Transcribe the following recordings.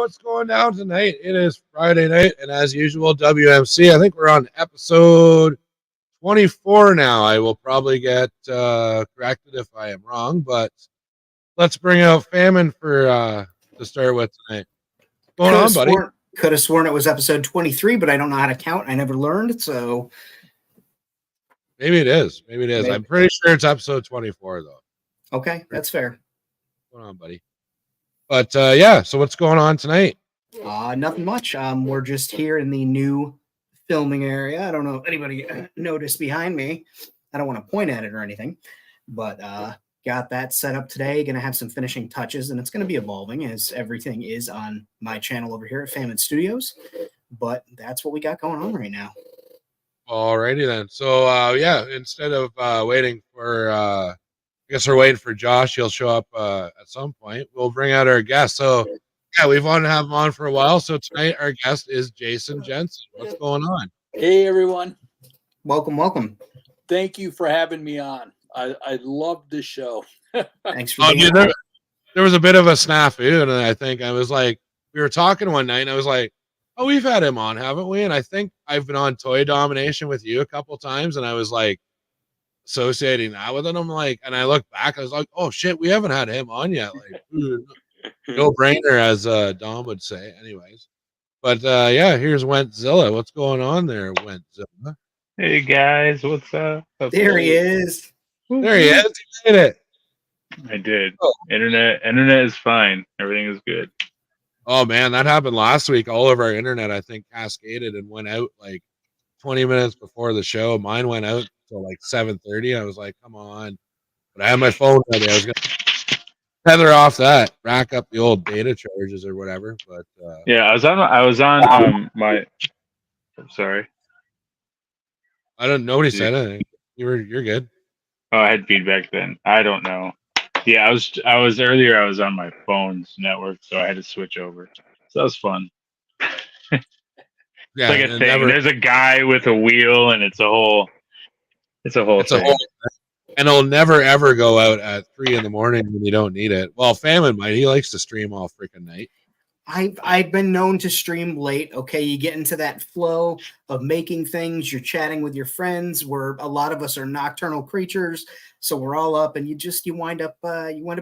what's going down tonight? It is Friday night, and as usual, WMC. I think we're on episode 24 now. I will probably get corrected if I am wrong, but let's bring out Famine for to start with tonight. What's going on, buddy? Could have sworn it was episode 23, but I don't know how to count. I never learned, so maybe it is. Maybe. I'm pretty sure it's episode 24, though. Okay, that's fair. What's going on, buddy? But yeah, so what's going on tonight? Nothing much. We're just here in the new filming area. I don't know if anybody noticed behind me. I don't want to point at it or anything, but got that set up today. Going to have some finishing touches, and it's going to be evolving as everything is on my channel over here at Famine Studios. But that's what we got going on right now. Alrighty then. So yeah, instead of waiting for I guess we're waiting for Josh. He'll show up at some point. We'll bring out our guest. So, yeah, we've wanted to have him on for a while. So tonight our guest is Jensen. What's going on? Hey, everyone. Welcome. Thank you for having me on. I love this show. Thanks for being there was a bit of a snafu, and I think I was like, we were talking one night, and I was like, oh, we've had him on, haven't we? And I think I've been on Toy Domination with you a couple times, and I was like, associating that with it. I'm like, and I look back, I was like, oh shit, we haven't had him on yet. Like, no brainer, as Dom would say. Anyways, but yeah, here's Wentzilla. What's going on there, Wentzilla? Hey guys, what's up? There he is. There he is. He did it. I did. Oh. Internet is fine. Everything is good. Oh man, that happened last week. All of our internet, I think, cascaded and went out like 20 minutes before the show. Mine went out till like 7:30. I was like, come on. But I had my phone ready. I was going to tether off that, rack up the old data charges or whatever. But yeah, I was on my sorry. I don't nobody said anything. You're good. Oh, I had feedback then. I don't know. Yeah, I was earlier, I was on my phone's network, so I had to switch over. So that was fun. Yeah, it's like a thing. There's a guy with a wheel, and it's a whole thing. And it'll never ever go out at 3 a.m. when you don't need it. Well, Famine might. He likes to stream all freaking night. I've been known to stream late. Okay, you get into that flow of making things. You're chatting with your friends. Where a lot of us are nocturnal creatures, so we're all up, and you wind up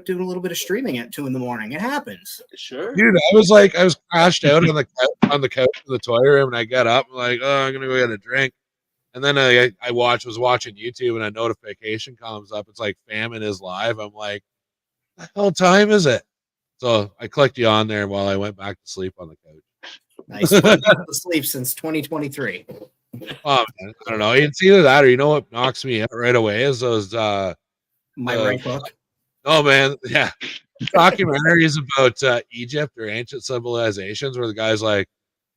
doing a little bit of streaming at 2 a.m. It happens. Sure, dude. I was crashed out on the couch in the toy room, and I got up. I'm like, oh, I'm gonna go get a drink. And then I was watching YouTube, and a notification comes up. It's like Famine is live. I'm like, what the hell time is it? So I clicked you on there while I went back to sleep on the couch. Nice. I've been to sleep since 2023. Oh man, I don't know. It's either that or you know what knocks me out right away is those my right hook. Oh man, yeah. Documentaries about Egypt or ancient civilizations where the guy's like,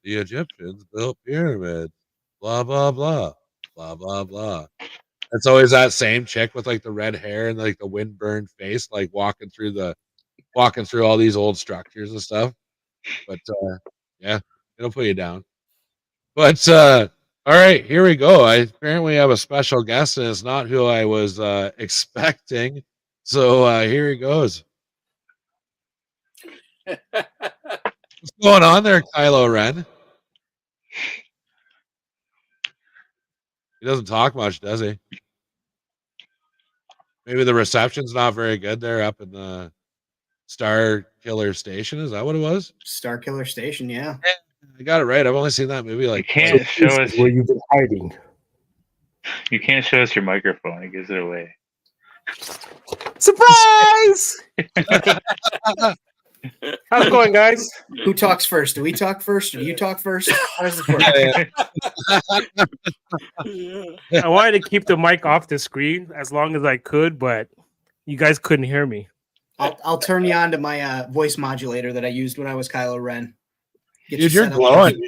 the Egyptians built pyramids, blah blah blah. Blah blah blah. It's always that same chick with like the red hair and like the wind-burned face, like walking through all these old structures and stuff. But yeah, it'll put you down. But all right, here we go. I apparently have a special guest, and it's not who I was expecting. So here he goes. What's going on there, Kylo Ren? He doesn't talk much, does he? Maybe the reception's not very good there up in the Star Killer Station. Is that what it was? Star Killer Station, yeah. I got it right. I've only seen that movie like. You can't show us where you've been hiding. You can't show us your microphone. It gives it away. Surprise! How's it going, guys? Who talks first? Do we talk first, or do you talk first? How does this work? I wanted to keep the mic off the screen as long as I could, but you guys couldn't hear me. I'll turn you on to my voice modulator that I used when I was Kylo Ren. Dude, you're glowing.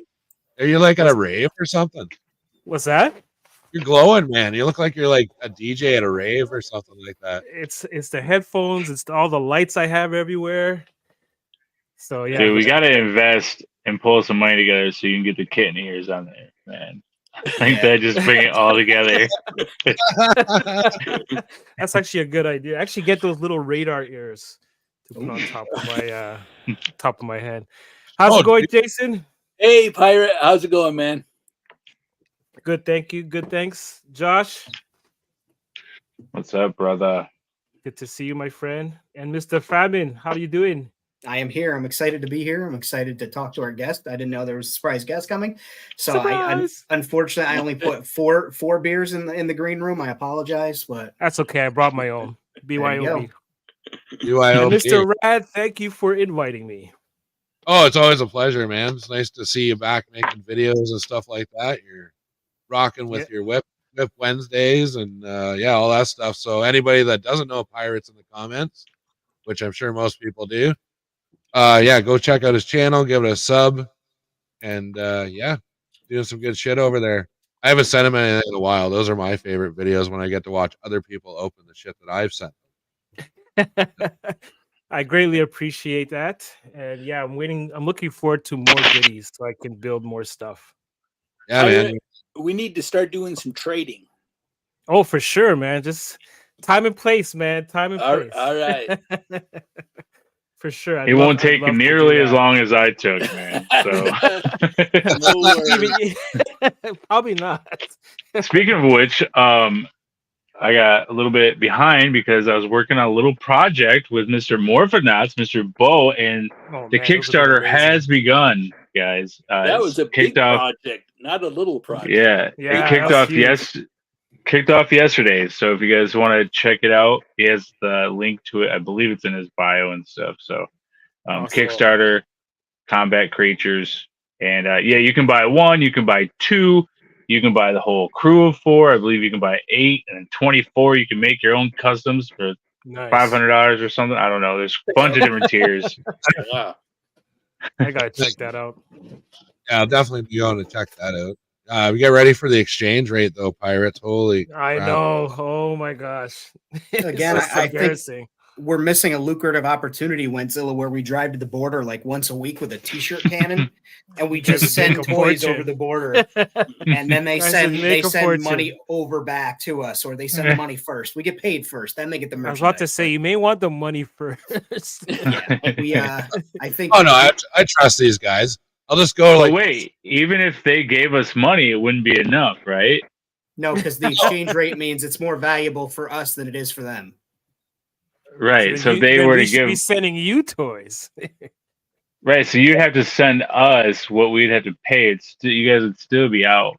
Are you like at a rave or something? What's that? You're glowing, man. You look like you're like a DJ at a rave or something like that. It's the headphones. It's all the lights I have everywhere. So yeah, dude, we got to invest and pull some money together so you can get the kitten ears on there, man. I think that just bring it all together. That's actually a good idea. Actually, get those little radar ears to put on top of my head. How's Oh, it going, dude. Jason? Hey, Pirate. How's it going, man? Good, thank you. Good, thanks. Josh, What's up, brother? good to see you, my friend. And Mr. Fabian, how are you doing? I am here. I'm excited to be here. I'm excited to talk to our guest. I didn't know there was a surprise guest coming, so Surprise! unfortunately I only put four beers in the green room. I apologize, but That's okay. I brought my own. you BYOB. And BYOB. Mr. Rad, thank you for inviting me. Oh, it's always a pleasure, man. It's nice to see you back making videos and stuff like that. You're rocking with your whip Wednesdays and all that stuff. So anybody that doesn't know Pirates in the comments, which I'm sure most people do, go check out his channel, give it a sub, and doing some good shit over there. I haven't sent him anything in a while. Those are my favorite videos when I get to watch other people open the shit that I've sent. I greatly appreciate that. And yeah, I'm waiting. I'm looking forward to more goodies so I can build more stuff. Yeah, man. We need to start doing some trading. Oh, for sure, man. Just time and place, man. Time and place. All right. For sure. It won't take nearly as long as I took, man. So No worries. Probably not. speaking of which, I got a little bit behind because I was working on a little project with Mr. Morphinauts, Mr. Bo, and the Kickstarter has begun, guys. That was a big kicked off, project, not a little project. Yeah, it kicked off yesterday. So if you guys want to check it out, he has the link to it. I believe it's in his bio and stuff. So Awesome. Kickstarter, Combat Creatures, and you can buy one, you can buy two. You can buy the whole crew of 4. I believe you can buy 8 and 24. You can make your own customs for $500 or something. I don't know. There's a bunch of different tiers. Yeah. I gotta check that out. Yeah, I'll definitely be going to check that out. We get ready for the exchange rate, though, Pirates. Holy I know. Oh my gosh. again, I think embarrassing. we're missing a lucrative opportunity, Wentzilla, where we drive to the border like once a week with a t-shirt cannon, and we just send toys over the border, and then they send money over back to us, or they send the money first. We get paid first, then they get the merchandise. I was about to say you may want the money first. I think. Oh no, I trust these guys. I'll just go wait, even if they gave us money, it wouldn't be enough, right? No, because the exchange rate means it's more valuable for us than it is for them. Right. So they were to be sending you toys. Right. So you have to send us what we'd have to pay. You guys would still be out.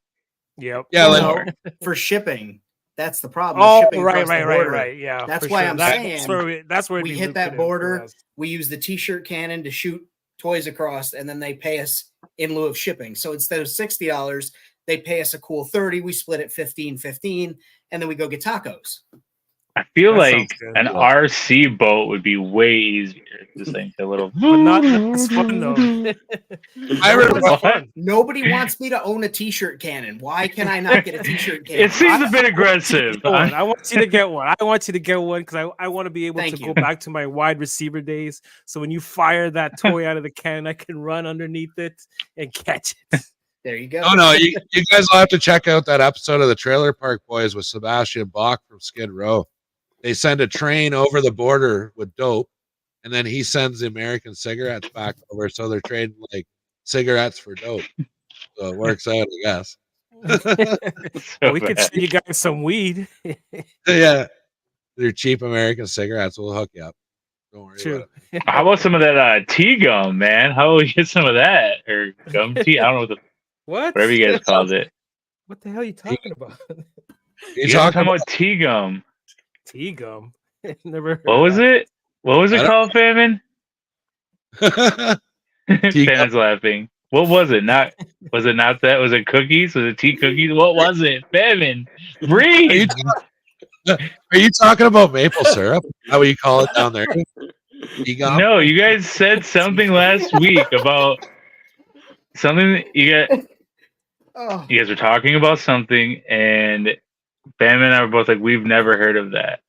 Yep. Yeah. For shipping. That's the problem. Oh, right. Yeah. That's why I'm saying that's where we hit that border. We use the t-shirt cannon to shoot toys across, and then they pay us in lieu of shipping. So instead of $60, they pay us a cool $30. We split it 15, and then we go get tacos. I feel like an RC boat would be way easier. Just like a little. But not as fun though. Nobody wants me to own a t-shirt cannon. Why can I not get a t-shirt cannon? It seems a bit aggressive. I want you to get one. I want you to get one because I want to be able to go back to my wide receiver days. So when you fire that toy out of the cannon, I can run underneath it and catch it. There you go. Oh no, you guys will have to check out that episode of the Trailer Park Boys with Sebastian Bach from Skid Row. They send a train over the border with dope, and then he sends the American cigarettes back over, so they're trading like cigarettes for dope. So it works out, I guess. We could send you guys some weed. Yeah, they're cheap American cigarettes. We'll hook you up. Don't worry about it. How about some of that tea gum, man? How will we get some of that or gum tea? I don't know whatever you guys called it. What the hell are you talking about? You talking about tea gum? Tea gum. Never heard what was it? What was it called, Famine? Famine's laughing. What was it? Was it not that? Was it cookies? Was it tea cookies? What was it? Famine. Breathe. Are you talking about maple syrup? How do you call it down there? Tea gum? No, you guys said something last week about something you guys were talking about something, and Bam and I were both like, we've never heard of that.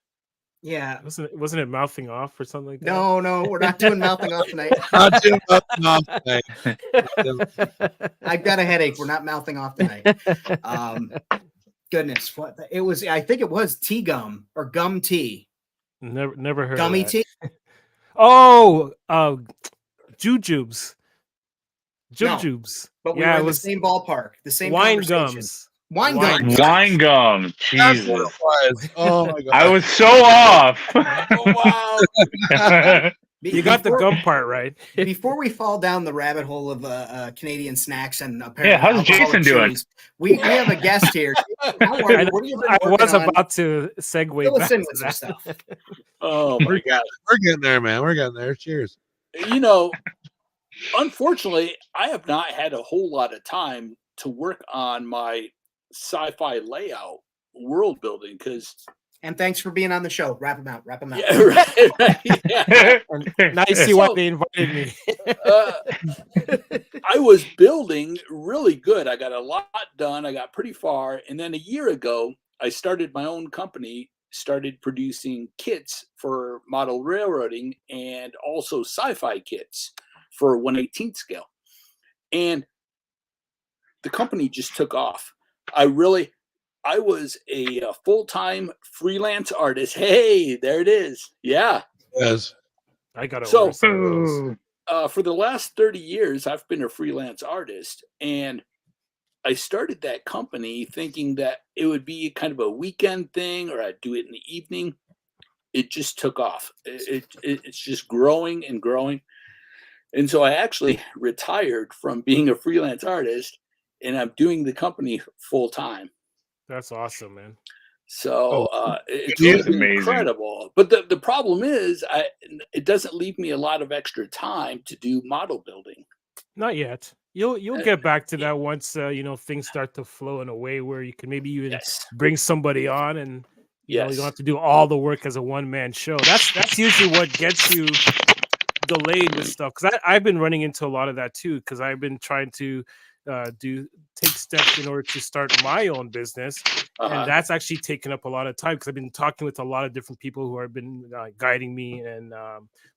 Yeah. Wasn't it mouthing off or something like that? No, we're not doing mouthing off tonight. Not doing mouthing off tonight. I've got a headache. We're not mouthing off tonight. Goodness, what it was? I think it was tea gum or gum tea. Never heard gummy of that. tea. Oh, jujubes. Jubes. But we Yeah, were it in the was same ballpark, the same wine conversation. gums. Wine Wine gums. Wine gum. That's what Jesus. it was. Oh my god. I was so off. Oh wow! You got the gum part right. Before we fall down the rabbit hole of Canadian snacks and apparently Yeah, how's alcoholic Jason doing? chews, we have a guest here. How are you? What have you been I working was on? about to segue Fill back us in to with some that. stuff. Oh my god! We're getting there, man. We're getting there. Cheers. You know, unfortunately, I have not had a whole lot of time to work on my sci-fi layout world building because And thanks for being on the show. Wrap them out. Wrap them out. yeah, right, yeah. And now you see why So- they invited me. I was building really good. I got a lot done. I got pretty far. And then a year ago, I started my own company, started producing kits for model railroading and also sci-fi kits for 1/18 scale. And the company just took off. I was a full-time freelance artist. Hey, there it is. Yeah. Yes. I gotta So- order some of those. For the last 30 years, I've been a freelance artist, and I started that company thinking that it would be kind of a weekend thing, or I'd do it in the evening. It just took off. It's just growing and growing. And so I actually retired from being a freelance artist, and I'm doing the company full time. That's awesome, man. So it's Yeah, really been amazing. incredible. But the problem is, it doesn't leave me a lot of extra time to do model building. Not yet. You'll get back to that once things start to flow in a way where you can maybe even Yes. bring somebody on, and you Yes. don't have to do all the work as a one-man show. That's usually what gets you delayed with stuff, because I've been running into a lot of that too, because I've been trying to take steps in order to start my own business, Uh-huh. and that's actually taken up a lot of time because I've been talking with a lot of different people who have been guiding me and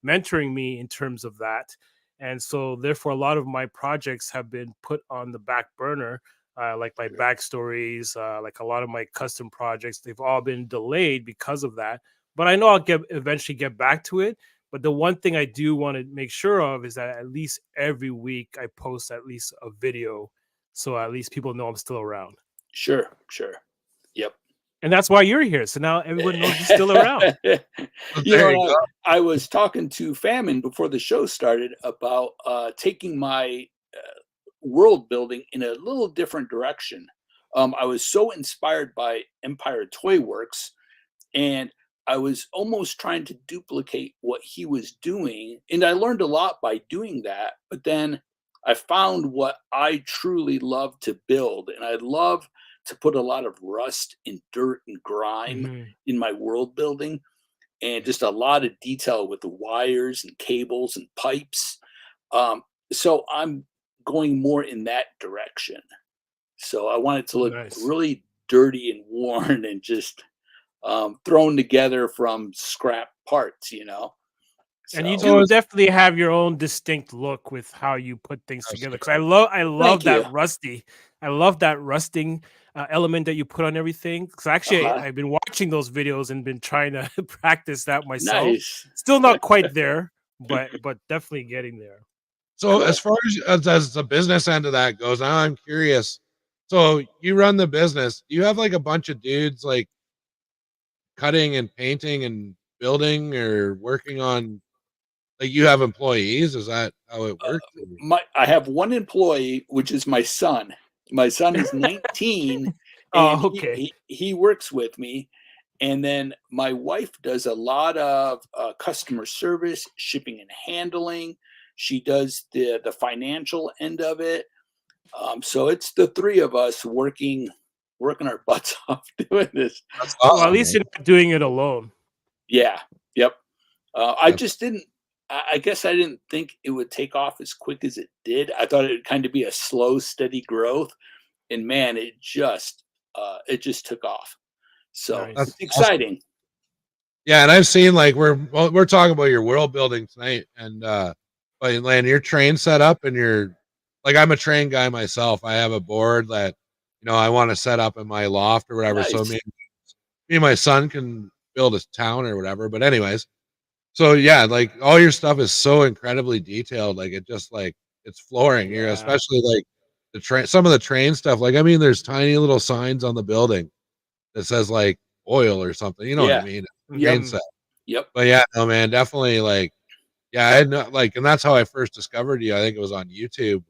mentoring me in terms of that. And so therefore a lot of my projects have been put on the back burner, like my backstories, like a lot of my custom projects. They've all been delayed because of that, but I know I'll eventually get back to it. But the one thing I do want to make sure of is that at least every week I post at least a video, so at least people know I'm still around. Sure. Yep. And that's why you're here. So now everyone knows you're still around. You There know, you go. I was talking to Famine before the show started about taking my world building in a little different direction. I was so inspired by Empire Toy Works, and I was almost trying to duplicate what he was doing. And I learned a lot by doing that. But then I found what I truly love to build. And I love to put a lot of rust and dirt and grime Mhm. in my world building, and just a lot of detail with the wires and cables and pipes. So I'm going more in that direction. So I want it to look Nice. really dirty and worn and just thrown together from scrap parts, And you So- do definitely have your own distinct look with how you put things That's together. good. Because I love Thank that you. rusty. I love that rusting element that you put on everything. Because actually, Uh-huh. I've been watching those videos and been trying to practice that myself. Nice. Still not quite there, but definitely getting there. So Cool. as far as the business end of that goes, now I'm curious. So you run the business. Do you have like a bunch of dudes like cutting and painting and building or working on, like you have employees? Is that how it works? I have one employee, which is my son. My son is 19, Oh, and okay. he works with me. And then my wife does a lot of customer service, shipping and handling. She does the financial end of it. So it's the three of us working our butts off doing this. That's Well, awesome, at least man. you're not doing it alone. Yeah. Yep. I Yep. just didn't. I guess I didn't think it would take off as quick as it did. I thought it would kind of be a slow, steady growth, and man, it just took off. So Nice. That's it's exciting. Yeah, and I've seen like we're talking about your world building tonight, and but Lan, your train set up, and you're like, I'm a train guy myself. I have a board that I want to set up in my loft or whatever, so Nice. me and my son can build a town or whatever. But anyways, so yeah, like all your stuff is so incredibly detailed. Like it just like it's flooring here, especially like the train. Some of the train stuff, like I mean, there's tiny little signs on the building that says like oil or something. You know what I mean? Train set. Yep. But yeah, no man, definitely like yeah, I had not like, and that's how I first discovered you. I think it was on YouTube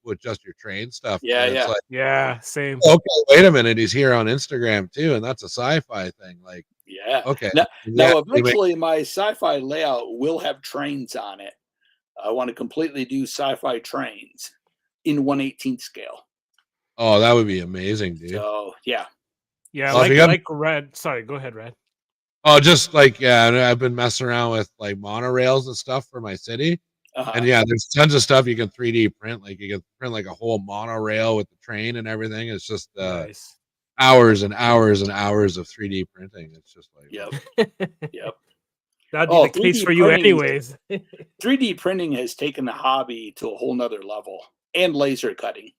with just your train stuff. Yeah, and it's like, Yeah, same. okay, wait a minute, he's here on Instagram too, and that's a sci-fi thing. Like, Yeah. okay, Now, yeah, eventually, my sci-fi layout will have trains on it. I want to completely do sci-fi trains in 1/18 scale. oh, that would be amazing, dude. So yeah. Yeah, Well, if you got- like Red. Sorry, go ahead, Red. Oh, just like yeah, I've been messing around with like monorails and stuff for my city. And yeah, there's tons of stuff you can 3D print. Like you can print like a whole monorail with the train and everything. It's just Nice. hours and hours and hours of 3D printing. It's just like Yep. That'd be the case 3D for you printing- anyways. 3D printing has taken the hobby to a whole nother level, and laser cutting.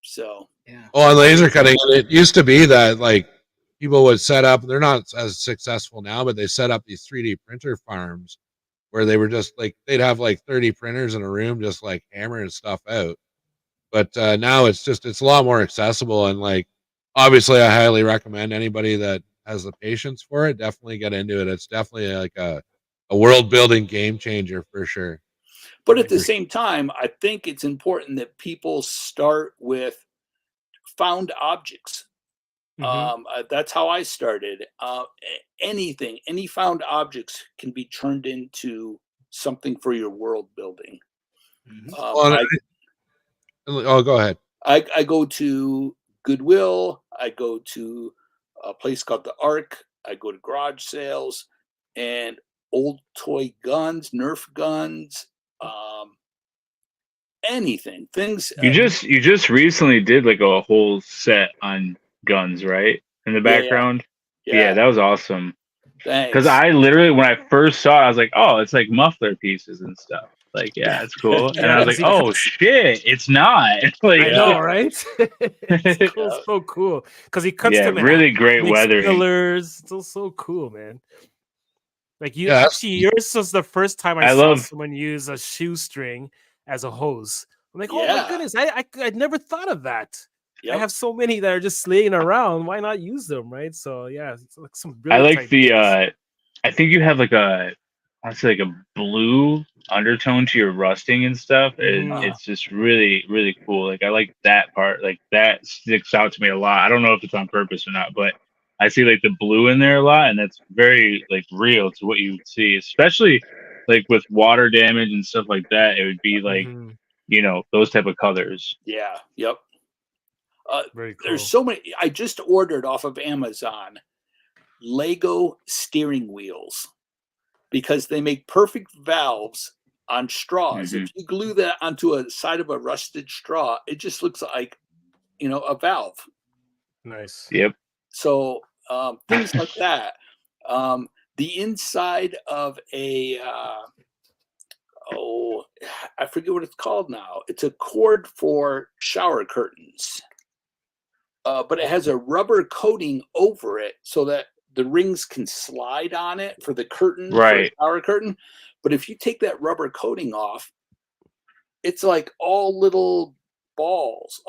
So Yeah. oh, and laser cutting. It used to be that like people would set up. They're not as successful now, but they set up these 3D printer farms where they were just like they'd have like 30 printers in a room, just like hammering stuff out. But now it's a lot more accessible, and like obviously, I highly recommend anybody that has the patience for it. Definitely get into it. It's definitely like a world building game changer for sure. but at the same time, I think it's important that people start with found objects. That's how I started. Anything, any found objects can be turned into something for your world building. Oh, go ahead. I go to Goodwill. I go to a place called the Ark. I go to garage sales and old toy guns, Nerf guns, anything. Things. You just recently did like a whole set on guns, right? In the background. Yeah, that was awesome. Thanks. Because I literally, when I first saw it, I was like, oh, it's like muffler pieces and stuff. Like, yeah, that's cool. And I was like, oh shit, it's not. Like, I know, right? It's cool, so cool because he cuts them in really half, great makes weathering. pillars. It's so cool, man. Like you, Yeah, actually, yours was the first time I saw love- someone use a shoestring as a hose. I'm like, oh Yeah. my goodness, I never thought of that. Yep. I have so many that are just laying around. Why not use them, right? So yeah, it's like some. I like ideas. I think you have like a, I'd say like a blue undertone to your rusting and stuff. And it's just really, really cool. Like I like that part. Like that sticks out to me a lot. I don't know if it's on purpose or not, but I see like the blue in there a lot, and that's very like real to what you would see, especially like with water damage and stuff like that. It would be like, you know, those type of colors. Yeah. Yep. Very cool. There's so many. I just ordered off of Amazon Lego steering wheels because they make perfect valves on straws. If you glue that onto a side of a rusted straw, it just looks like, you know, a valve. Nice. Yep. So things like that. The inside of a I forget what it's called now. It's a cord for shower curtains. But it has a rubber coating over it so that the rings can slide on it for the curtain, Right. for the shower curtain. But if you take that rubber coating off, it's like all little balls,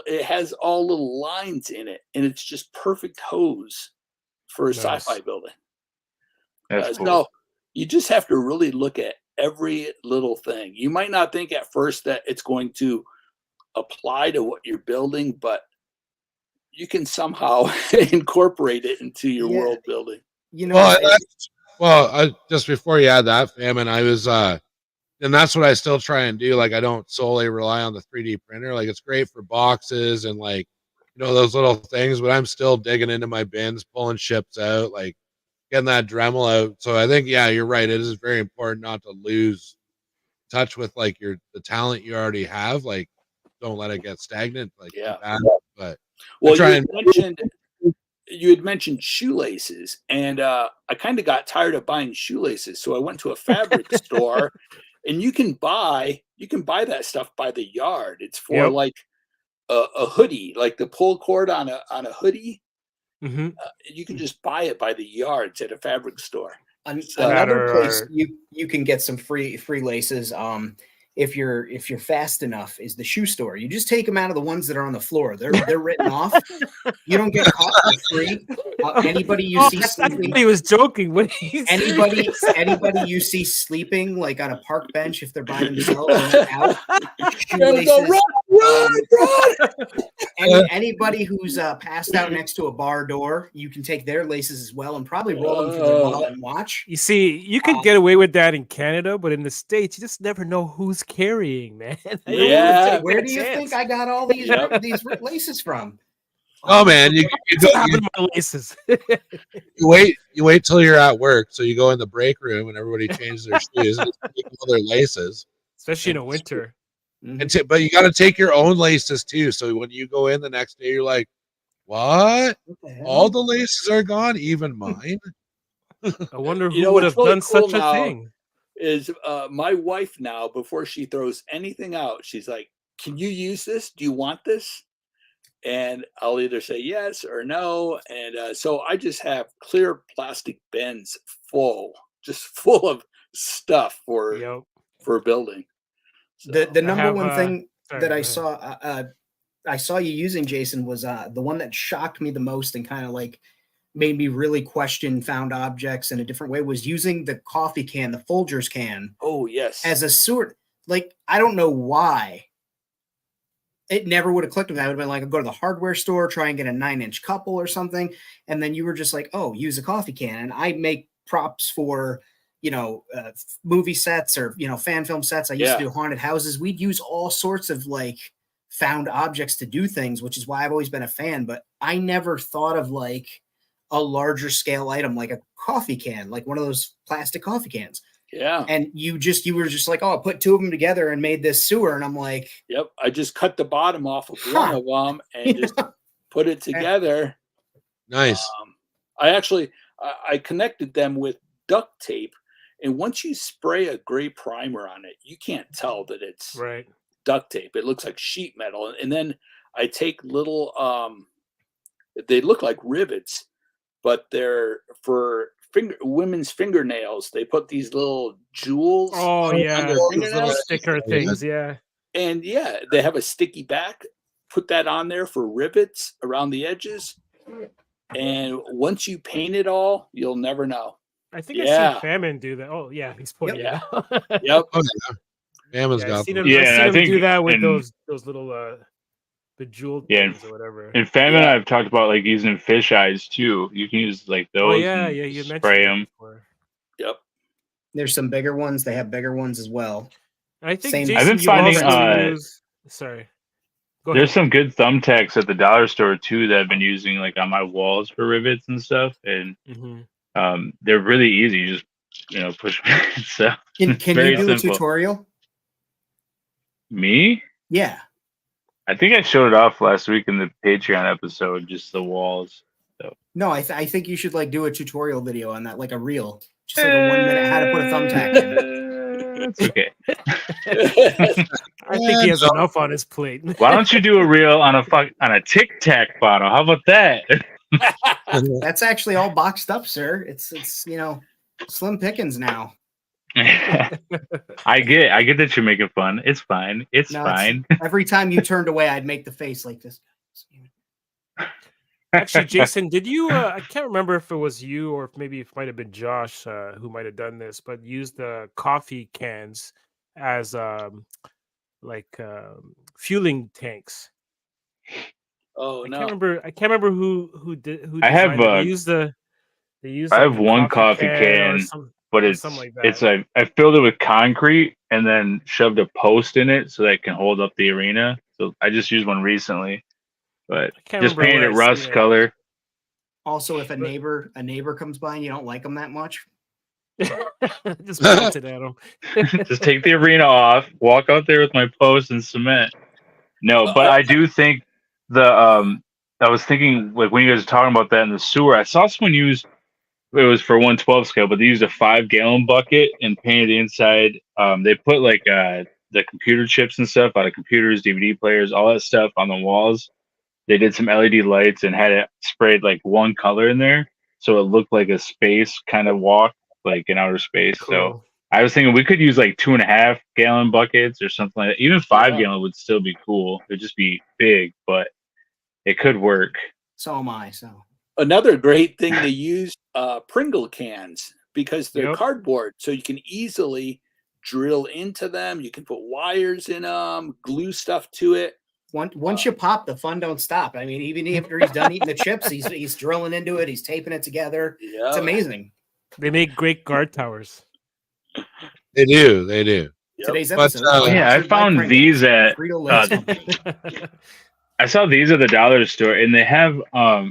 it has all little lines in it, and it's just perfect hose for a sci-fi building. That's cool. No, you just have to really look at every little thing. You might not think at first that it's going to apply to what you're building, but you can somehow incorporate it into your world building. You know, Just before you add that, Famine, I was and that's what I still try and do. Like I don't solely rely on the 3D printer. Like it's great for boxes and like, you know, those little things, but I'm still digging into my bins, pulling ships out, like getting that Dremel out. So I think, yeah, you're right. It is very important not to lose touch with like the talent you already have. Like don't let it get stagnant. Like keep at it. But well, you had mentioned shoelaces, and I kind of got tired of buying shoelaces, so I went to a fabric store, and you can buy that stuff by the yard. It's for like a hoodie, like the pull cord on a hoodie. You can just buy it by the yards at a fabric store. Another place you can get some free laces if you're fast enough, is the shoe store. You just take them out of the ones that are on the floor. They're written off. You don't get caught for free. Anybody you see I sleeping, thought he was joking. When he's anybody you see sleeping like on a park bench, if they're by themselves and out, shoelaces, anybody who's passed out next to a bar door, you can take their laces as well and probably roll them through their wallet and watch. You see, you could get away with that in Canada, but in the States, you just never know who's carrying, man. Yeah. Where do you think I got all these these laces from? Oh man, you my laces. you wait till you're at work, so you go in the break room and everybody changes their shoes and take all their laces, especially in the winter. But you got to take your own laces too. So when you go in the next day, you're like, "What? All the laces are gone, even mine." I wonder who would have done such a thing. Is my wife now, before she throws anything out, she's like, "Can you use this? Do you want this?" And I'll either say yes or no. And so I just have clear plastic bins full of stuff for building. So, the number one thing that I saw you using, Jason, was the one that shocked me the most and kind of like made me really question found objects in a different way, was using the coffee can, the Folgers can. Oh, yes. As a sewer. Like, I don't know why. It never would have clicked with that. I would have been like, I'd go to the hardware store, try and get a 9-inch couple or something. And then you were just like, oh, use a coffee can. And I make props for, movie sets or, fan film sets. I used to do haunted houses. We'd use all sorts of like found objects to do things, which is why I've always been a fan. But I never thought of like a larger scale item, like a coffee can, like one of those plastic coffee cans. Yeah. And you were just like, oh, I put two of them together and made this sewer. And I'm like, yep. I just cut the bottom off of one of them and just put it together. Nice. I connected them with duct tape. And once you spray a gray primer on it, you can't tell that it's duct tape. It looks like sheet metal. And then I take little, they look like rivets, but they're for women's fingernails. They put these little jewels. Oh yeah, those little sticker things. Yeah, and they have a sticky back. Put that on there for rivets around the edges. And once you paint it all, you'll never know. I think I've seen Famine do that. Oh yeah, he's pointing it out. Yep. Oh, yeah. Famine's got them. I've seen him do that with those little bejeweled things or whatever. In Famine, I've talked about like using fish eyes too. You can use like those. Oh yeah, you spray them. Yep. There's some bigger ones. They have bigger ones as well. I think Jason, I've been finding. Sorry. There's some good thumbtacks at the dollar store too that I've been using like on my walls for rivets and stuff, and they're really easy. You just push. So can you do a tutorial? Me? Yeah. I think I showed it off last week in the Patreon episode, just the walls. So. No, I think you should like do a tutorial video on that, like a reel, just like a 1 minute how to put a thumbtack in. That's okay. I think he has enough on his plate. Why don't you do a reel on a Tic Tac bottle? How about that? That's actually all boxed up, sir. It's slim pickings now. I get that you're making fun. It's fine. It's fine. Every time you turned away, I'd make the face like this. Actually, Jason, did you? I can't remember if it was you or if maybe it might have been Josh who might have done this, but used the coffee cans as fueling tanks. Oh no! I can't remember who did. I have. They use. I have one coffee can. But it's like I filled it with concrete and then shoved a post in it so that it can hold up the arena. So I just used one recently, but just painted it rust color. Also, if a neighbor comes by and you don't like them that much, just melt it at them. Just take the arena off, walk out there with my post and cement. No, but I do think I was thinking like when you guys were talking about that in the sewer, I saw someone use. It was for 1/12 scale, but they used a 5-gallon bucket and painted the inside. They put like the computer chips and stuff out of computers, DVD players, all that stuff on the walls. They did some LED lights and had it sprayed like one color in there, so it looked like a space kind of walk, like in outer space. Cool. So I was thinking we could use like 2.5 gallon buckets or something like that. Even 5 Yeah. gallon would still be cool. It'd just be big, but it could work. So am I. So Another great thing to use Pringle cans because they're Yep. cardboard, so you can easily drill into them. You can put wires in them, glue stuff to it. once you pop, the fun don't stop. I mean, even after he's done eating the chips, he's drilling into it. He's taping it together. Yeah. It's amazing. They make great guard towers. They do. They do. Yep. Today's But, episode. uh, is Yeah, I sponsored by found Pringles, these at Frito-Lay's company. I saw these at the dollar store, and they have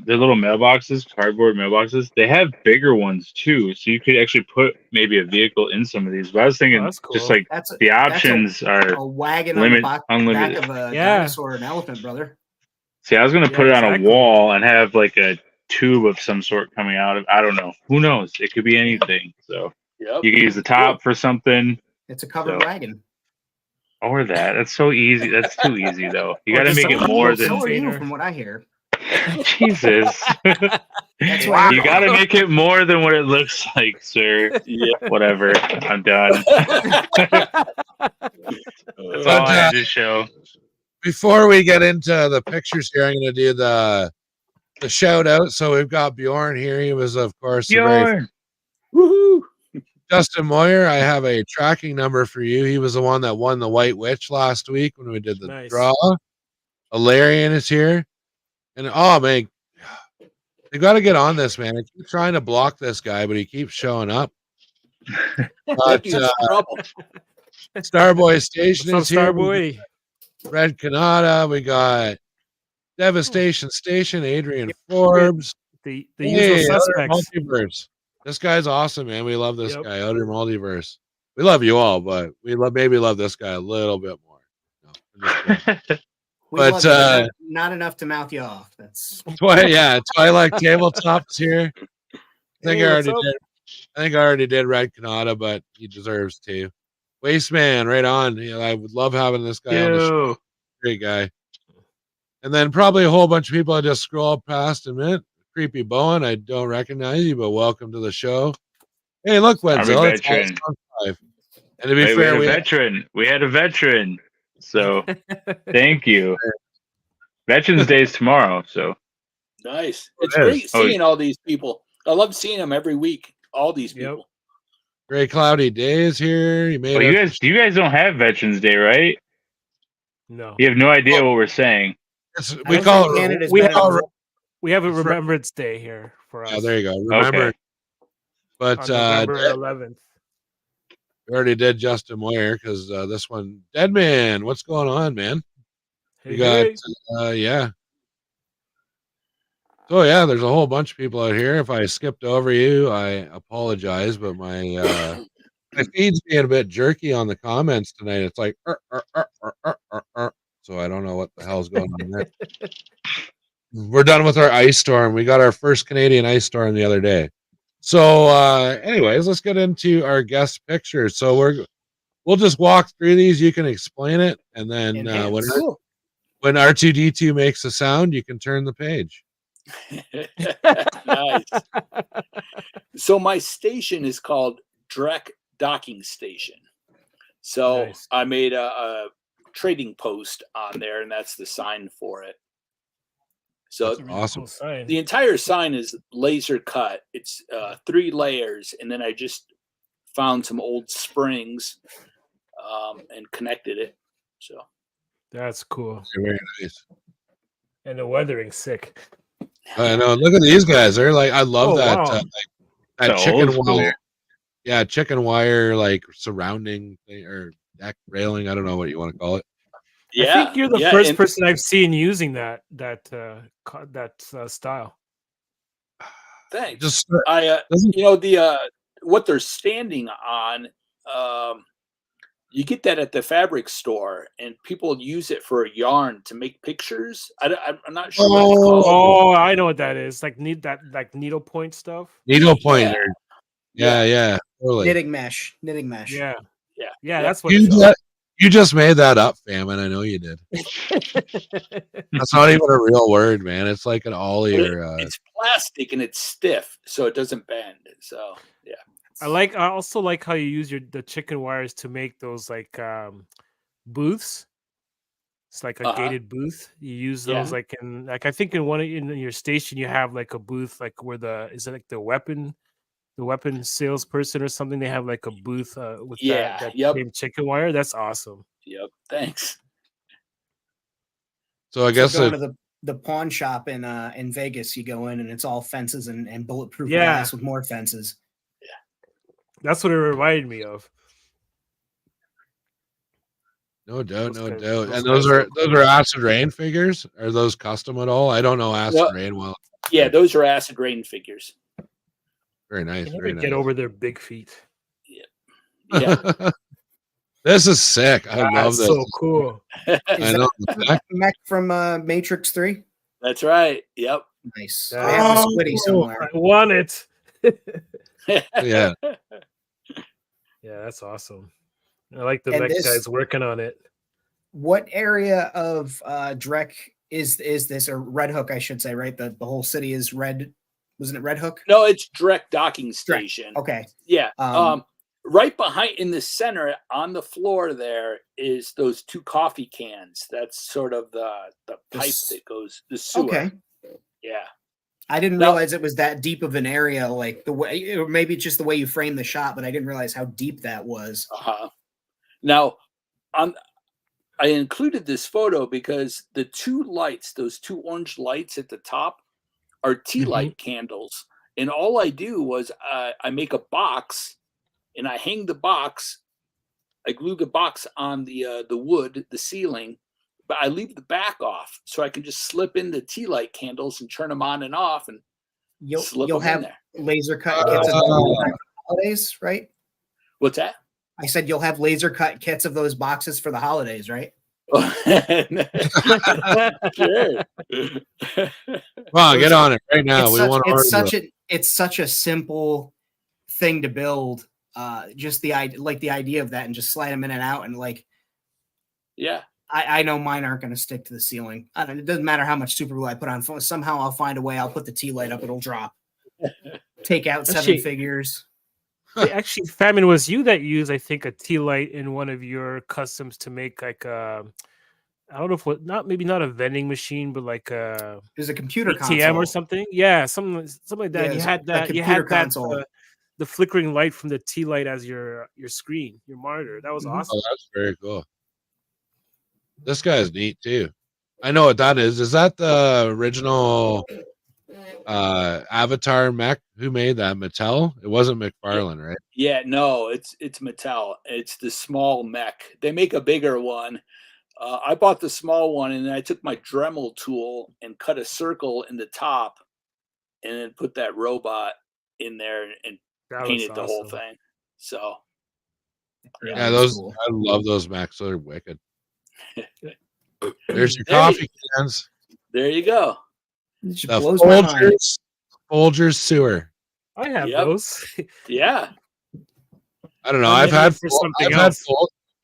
their little mailboxes, cardboard mailboxes. They have bigger ones too, so you could actually put maybe a vehicle in some of these. But I was thinking, that's just cool. like That's the options are. a wagon limit- on the back unlimited. of a Yeah. dinosaur or an elephant, brother. See, I was gonna Yeah, put it on exactly. a wall and have like a tube of some sort coming out of. I don't know. Who knows? It could be anything. So Yep. you can use the top for something, It's a covered So- wagon. or that. That's so easy. That's too easy though. You Or got to just make a it more cardboard than. So are you, container. from what I hear. Jesus. That's why You got to make it more than what it looks like, sir. Yeah. Whatever. I'm done. That's all I had to show. Before we get into the pictures here, I'm going to do the shout out. So we've got Bjorn here. He was, of course, the very Bjorn. Woohoo! Justin Moyer. I have a tracking number for you. He was the one that won the White Witch last week when we did the Nice. draw. Alarian is here. And oh, man, they got to get on this, man. I keep trying to block this guy, but he keeps showing up. But He's in trouble. Starboy Station What's is up, here. Starboy? Red Canada. We got Devastation Station, Adrian Forbes. The Hey, usual Outer suspects. Multiverse. This guy's awesome, man. We love this Yep. guy, Outer Multiverse. We love you all, but we maybe love this guy a little bit more. No, I'm just kidding. We But, love you, but not enough to mouth you off. That's Twilight Tabletop is here. I think Hey, I what's already up? did. I think I already did Red Canada, but he deserves to. Wasteman, right on. You know, I would love having this guy on the show. Ew. Great guy. And then probably a whole bunch of people I just scroll past a minute. Creepy Bowen, I don't recognize you, but welcome to the show. Hey, look, Wedzilla. It's veteran. Alex on 5. And to be Wait, we fair, had a veteran. We had a veteran. So thank you. Veterans Day is tomorrow. So Nice. It It's is. great Oh, seeing all these people. I love seeing them every week. All these Yep. people. Gray Cloudy Days here. You made well, it. you guys don't have Veterans Day, right? No. You have no idea what we're saying. We don't call think it. Canada's we better have than- We have a Remembrance Day here for us Yeah, there you go. Remember, Okay. but on November 11th. we already did Justin Moyer because this one, Deadman. What's going on, man? Hey, We got, hey. yeah. So yeah, there's a whole bunch of people out here. If I skipped over you, I apologize, but my my feed's being a bit jerky on the comments tonight. It's like, so I don't know what the hell's going on there. We're done with our ice storm. We got our first Canadian ice storm the other day. So, anyways, let's get into our guest pictures. So we'll just walk through these. You can explain it, and then Enhance. when R2D2 makes a sound, you can turn the page. Nice. So my station is called Drek Docking Station. So Nice. I made a trading post on there, and that's the sign for it. So That's awesome. Cool sign. the entire sign is laser cut. It's 3 layers, and then I just found some old springs and connected it. So That's cool. Very nice. And the weathering's sick. I know. Look at these guys. They're like, I love Oh, that. wow. That So chicken old school. wire. Yeah, chicken wire like surrounding thing or deck railing. I don't know what you want to call it. yeah, I think you're the yeah, first and- person I've seen using that style. Thanks. Just I doesn't you know the what they're standing on you get that at the fabric store, and people use it for a yarn to make pictures. I'm not sure what it's called. Oh, I know what that is. Like needlepoint stuff. needle pointer. Yeah. Yeah, totally. knitting mesh. Yeah. Yeah. Yeah, that's what You, it's you just made that up, fam, and I know you did. That's not even a real word, man. It's like an ollie or It's plastic and it's stiff, so it doesn't bend. So yeah. I also like how you use the chicken wires to make those like booths. It's like a Uh-huh. gated booth. You use Yeah. those like I think in your station you have like a booth like where is it like the weapon salesperson or something? They have like a booth with Yeah. that Yep. same chicken wire. That's awesome. Yep. Thanks. So I So guess going to the pawn shop in Vegas, you go in and it's all fences and bulletproof Yeah. glass with more fences. That's what it reminded me of. no doubt, Those no guys- doubt. those And those guys are look those cool. are acid rain figures. Are those custom at all? I don't know acid No. rain well. Yeah, those are acid rain figures. Very nice. Can Very never get nice. over their big feet. Yeah. This is sick. I love That's this. so cool. Is I know. that mech from Matrix 3? That's right. Yep. Nice. That I have the is Squiddy cool. somewhere. I want it. Yeah. Yeah, that's awesome. I like the And mech this- guys working on it. What area of Drek is this, or Red Hook, I should say, right? The whole city is Red. Wasn't it Red Hook? No, it's Drek docking station. Okay. Yeah. Um, Right behind in the center on the floor there is those 2 coffee cans. That's sort of the pipe that goes the sewer. Okay. Yeah. I didn't Now- realize it was that deep of an area, like the way, or maybe it's just the way you framed the shot, but I didn't realize how deep that was. Uh-huh. Now, I included this photo because the 2 lights, those 2 orange lights at the top, are tea light candles. And all I do was I make a box and I hang the box. I glue the box on the wood, the ceiling, but I leave the back off so I can just slip in the tea light candles and turn them on and off and slip You'll them in have there. laser cut kits of those for holidays, right? What's that? I said you'll have laser cut kits of those boxes for the holidays, right? Sure. Come on, get on it right now. We want to. It's such a simple thing to build. Just the idea of that, and just slide them in and out, and like, Yeah. I know mine aren't going to stick to the ceiling. It doesn't matter how much super glue I put on. Somehow I'll find a way. I'll put the tea light up. It'll drop. Take out 7 figures. Actually, Famine, was you that used, I think, a tea light in one of your customs to make like I don't know if maybe not a vending machine, but like a There's a computer ATM console or something. Yeah, something like that. Yeah, And you it's had a that. You computer had that. console. The flickering light from the tea light as your screen, your monitor. That was awesome. Oh, that's very cool. This guy's neat too. I know what that is. Is that the original Avatar mech? Who made that? Mattel? It wasn't McFarlane, right? Yeah, no, it's Mattel. It's the small mech. They make a bigger one. I bought the small one, and then I took my Dremel tool and cut a circle in the top, and then put that robot in there and That painted was the whole awesome. thing. So Yeah, That's those cool. I love those mechs. They're wicked. There's your Hey. coffee cans. there you go. It just The blows my mind. Folgers sewer. I have Yep. those. Yeah. I don't know. I'm I've in it had for something else.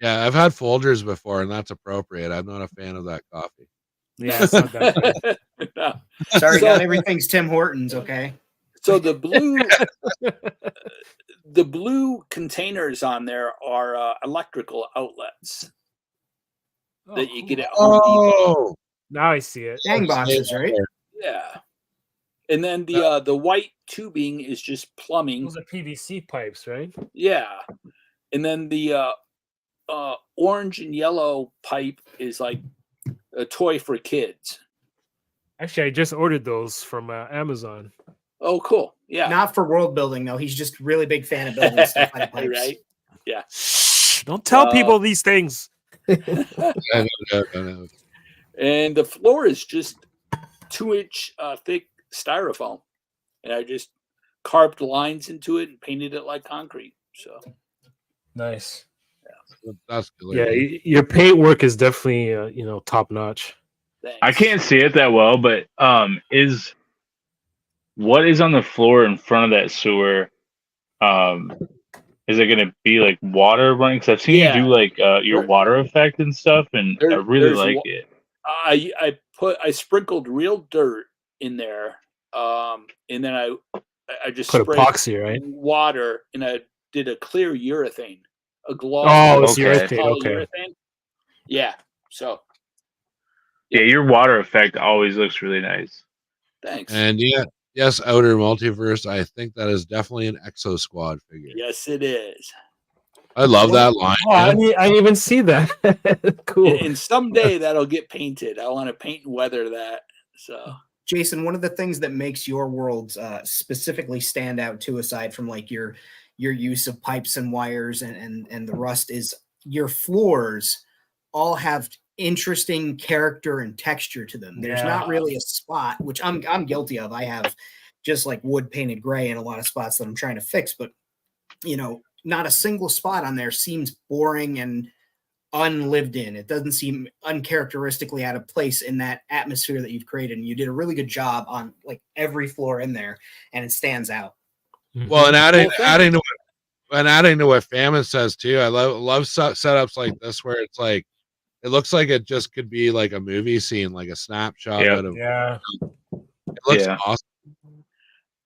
I've had Folgers before, and that's appropriate. I'm not a fan of that coffee. Yeah, it's not that bad. No. Sorry, So- not everything's Tim Hortons, okay? So the blue containers on there are electrical outlets that you get at Home Depot. Oh, Now I see it. Dang boxes, right? Yeah. And then the white tubing is just plumbing. Those are PVC pipes, right? Yeah. And then the orange and yellow pipe is like a toy for kids. Actually, I just ordered those from Amazon. Oh, cool. Yeah. Not for world building, though. He's just a really big fan of building stuff out of pipes. Right. Yeah. Shh, don't tell people these things. I know. And the floor is just 2-inch thick styrofoam. And I just carved lines into it and painted it like concrete. So Nice. That's killer. Yeah, your paint work is definitely top notch. thanks. I can't see it that well, but is what is on the floor in front of that sewer? Is it going to be like water running? Because I've seen you do like your water effect and stuff, and I really like it. I sprinkled real dirt in there, and then I I just Put sprayed epoxy, right? water and I did a clear urethane, a gloss. Oh, it's Okay. urethane. Okay. Polyurethane. Yeah. So Yeah, your water effect always looks really nice. thanks. And yeah, yes, Outer Multiverse. I think that is definitely an Exo Squad figure. Yes, it is. I love that line. Oh, I Man. didn't even see that. Cool. And someday that'll get painted. I want to paint and weather that. So Jason, one of the things that makes your worlds specifically stand out too, aside from like your use of pipes and wires and the rust, is your floors all have interesting character and texture to them. There's not really a spot, which I'm guilty of. I have just like wood painted gray in a lot of spots that I'm trying to fix, but you know, not a single spot on there seems boring and unlived in. It doesn't seem uncharacteristically out of place in that atmosphere that you've created. And you did a really good job on like every floor in there, and it stands out. Well, and adding Well, to what Famine says too, I love setups like this where it's like it looks like it just could be like a movie scene, like a snapshot Yep. out of. Yeah. It looks Yeah. awesome.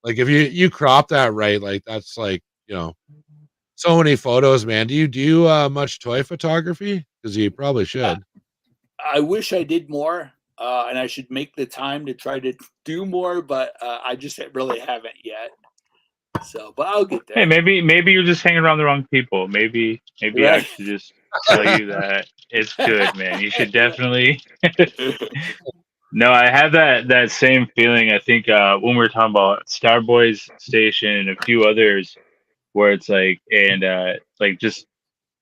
Like if you crop that right, like that's like, you know, so many photos, man. Do you do much toy photography? Because you probably should. I wish I did more, and I should make the time to try to do more, but I just really haven't yet. So, but I'll get there. Hey, maybe you're just hanging around the wrong people. Maybe Right. I should just tell you that it's good, man. You should definitely. No, I have that same feeling. I think when we were talking about Starboy's Station and a few others, where it's like like just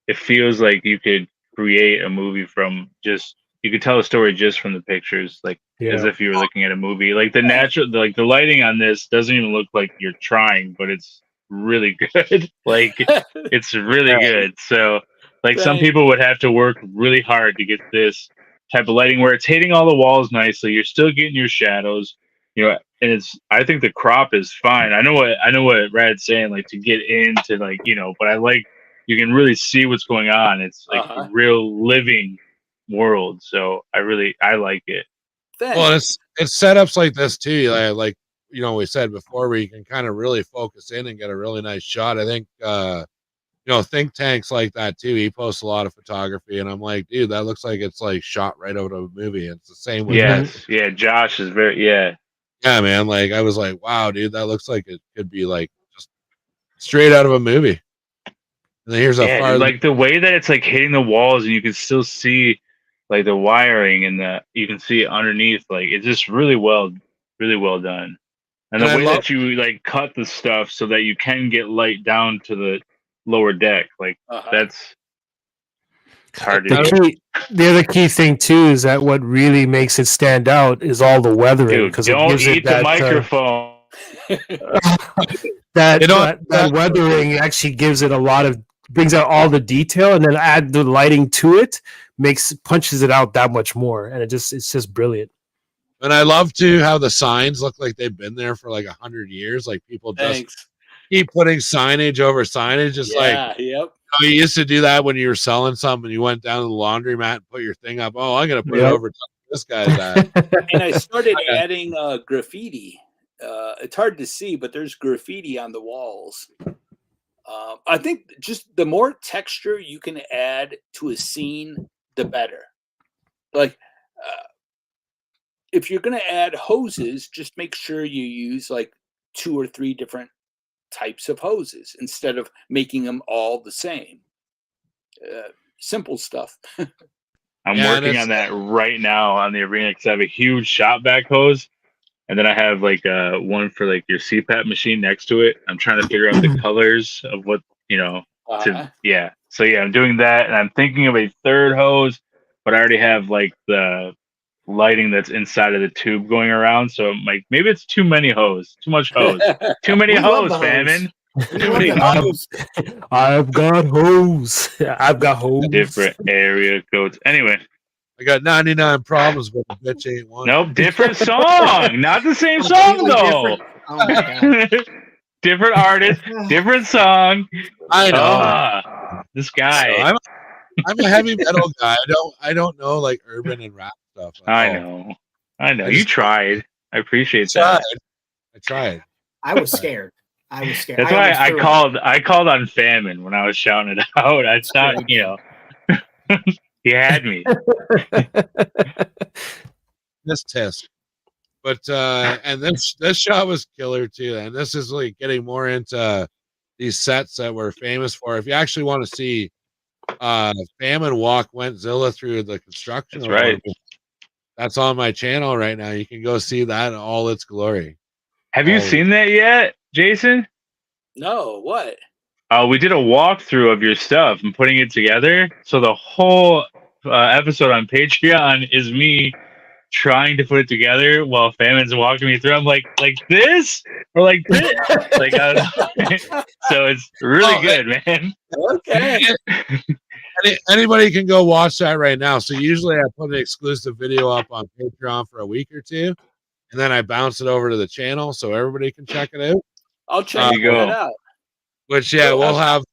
it feels like you could create a movie from just you could tell a story just from the pictures, like as if you were looking at a movie. Like the lighting on this doesn't even look like you're trying, but it's really good. Like it's really good. So like some Thanks. people would have to work really hard to get this type of lighting where it's hitting all the walls nicely. You're still getting your shadows, you know, and it's I think the crop is fine. I know what Rad's saying, like to get into like, you know, but I like you can really see what's going on. It's like a real living world. So I like it. Thanks. Well, it's setups like this too. Like you know, we said before, where you can kind of really focus in and get a really nice shot. I think you know, think tanks like that too. He posts a lot of photography, and I'm like, dude, that looks like it's like shot right out of a movie. It's the same with Yes, yeah. Josh is yeah, man. Like I was like, wow, dude, that looks like it could be like just straight out of a movie. And then here's how far, like the way that it's like hitting the walls, and you can still see like the wiring and you can see it underneath. Like it's just really well done. And the way that you like cut the stuff so that you can get light down to the lower deck, like that's it's hard to do. The other key thing too is that what really makes it stand out is all the weathering, because it Don't gives eat it the that microphone. that weathering actually gives it a lot of brings out all the detail, and then add the lighting to it, punches it out that much more, and it's just brilliant. And I love too how the signs look like they've been there for like 100 years. Like people just keep putting signage over signage. It's like, yep. You used to do that when you were selling something. You went down to the laundromat and put your thing up. Oh, I'm gonna put it over this guy's at. And I started adding graffiti. It's hard to see, but there's graffiti on the walls. I think just the more texture you can add to a scene, the better. Like, if you're going to add hoses, just make sure you use like 2 or 3 different types of hoses instead of making them all the same. Simple stuff. I'm working on that right now on the arena because I have a huge shop vac hose, and then I have like one for like your CPAP machine next to it. I'm trying to figure out the colors of what So I'm doing that, and I'm thinking of a third hose, but I already have like the lighting that's inside of the tube going around. So I'm like, maybe it's too much hose, too many hose, Famine. I've got hose. I've got hose. Different area codes. Anyway, I got 99 problems, but the bitch ain't one. Nope, different song, not the same song though. Different artist, different song. I know. This guy. So I'm a heavy metal guy. I don't know like urban and rap stuff. I know. You tried. I appreciate that. I tried. I was scared. I was scared. That's why almost threw it. I called on famine when I was shouting it out. I thought, he had me. This test. But and this shot was killer too. And this is like getting more into these sets that we're famous for. If you actually want to see Famine walk Wentzilla through the construction, That's right. That's on my channel right now. You can go see that in all its glory. Have you seen that yet, Jason? No, what? We did a walkthrough of your stuff and putting it together. So the whole episode on Patreon is me trying to put it together while Famine's walking me through. I'm like this or like this. Like, so it's really good, man. Okay. Anybody can go watch that right now. So usually I put an exclusive video up on Patreon for a week or two, and then I bounce it over to the channel so everybody can check it out. I'll check it out. Which we'll have.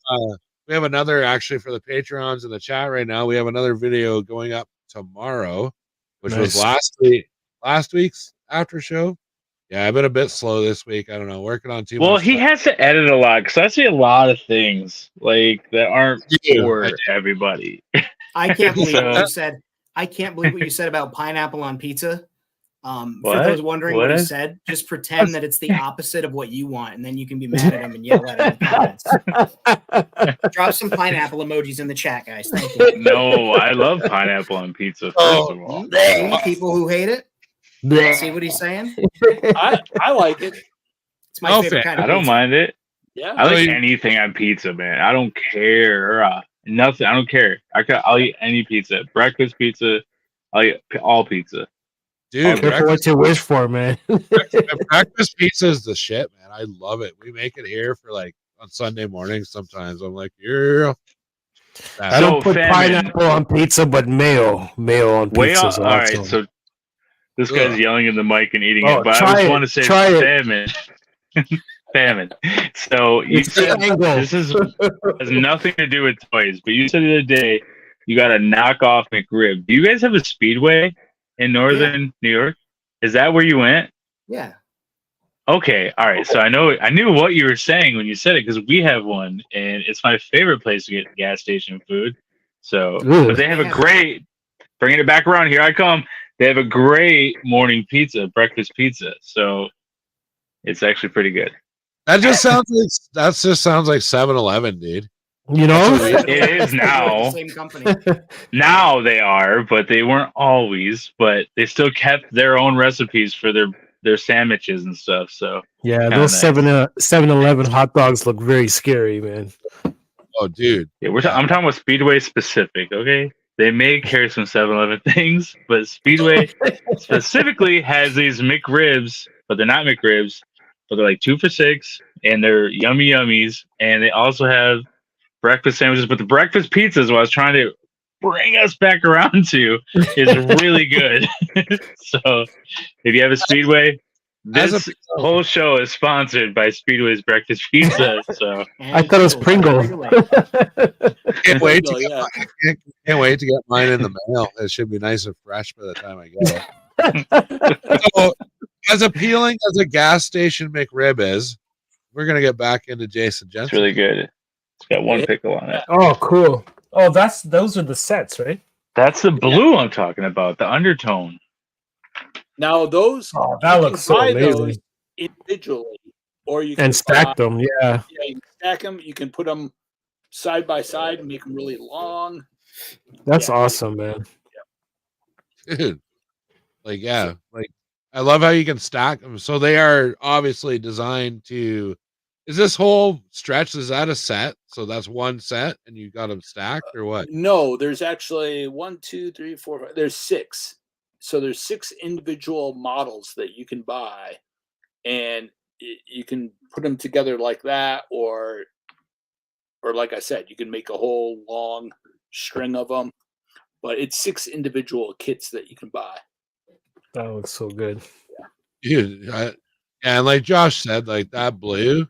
We have another actually for the Patreons in the chat right now. We have another video going up tomorrow, which was last week's after show. Yeah, I've been a bit slow this week. I don't know, working on too much. Well, he has to edit a lot because I see a lot of things like that aren't for everybody. I can't believe what you said. I can't believe what you said about pineapple on pizza. For those wondering what he said, just pretend that it's the opposite of what you want, and then you can be mad at him and yell at him in the comments. Drop some pineapple emojis in the chat, guys. Thank you. No, I love pineapple on pizza, first of all. People who hate it, see what he's saying? I like it. It's my favorite kind of I don't mind it. Yeah, I like anything on pizza, man. I don't care. Nothing. I don't care. I'll eat any pizza. Breakfast pizza. I'll eat all pizza. Dude, careful what you wish for, man. Breakfast pizza is the shit, man. I love it. We make it here for like on Sunday mornings sometimes. I'm like, yeah. I don't put pineapple on pizza, but mayo on pizza. All right, so this guy's yelling in the mic and eating it, but I just want to say famine. Famine. So you said this has nothing to do with toys, but you said the other day you got a knockoff McRib. Do you guys have a Speedway in northern New York? Is that where you went? Yeah. Okay. All right. So I knew what you were saying when you said it because we have one, and it's my favorite place to get gas station food. So, but they have a great. Bringing it back around, here I come. They have a great morning pizza, breakfast pizza. So it's actually pretty good. That just sounds like 7-Eleven, dude. You know, it is now. Same company. Now they are, but they weren't always. But they still kept their own recipes for their sandwiches and stuff. So yeah, those nice. 7-Eleven hot dogs look very scary, man. Oh, dude. Yeah, I'm talking about Speedway specific. Okay, they may carry some 7-Eleven things, but Speedway specifically has these McRibs, but they're not McRibs, but they're like 2 for $6, and they're yummy yummies, and they also have breakfast sandwiches. But the breakfast pizzas, what I was trying to bring us back around to, is really good. So if you have a Speedway, this whole show is sponsored by Speedway's breakfast pizza. So I thought it was Pringle. Can't wait to get mine in the mail. It should be nice and fresh by the time I get it. So, as appealing as a gas station McRib is, we're gonna get back into Jason Jensen. It's really good. It's got one pickle on it. Oh, cool. Oh, those are the sets, right? That's the blue I'm talking about, the undertone. Now those that looks so amazing. Individually, or you can stack them. Yeah, yeah, you can stack them. You can put them side by side and make them really long. That's awesome, man. Dude, like I love how you can stack them. So they are obviously designed to. Is this whole stretch, is that a set? So that's one set and you got them stacked or what? No, there's actually 1, 2, 3, 4, 5. There's 6. So there's 6 individual models that you can buy, and you can put them together like that, or like I said, you can make a whole long string of them, but it's 6 individual kits that you can buy. That looks so good. Yeah. Dude, and like Josh said, like that blue,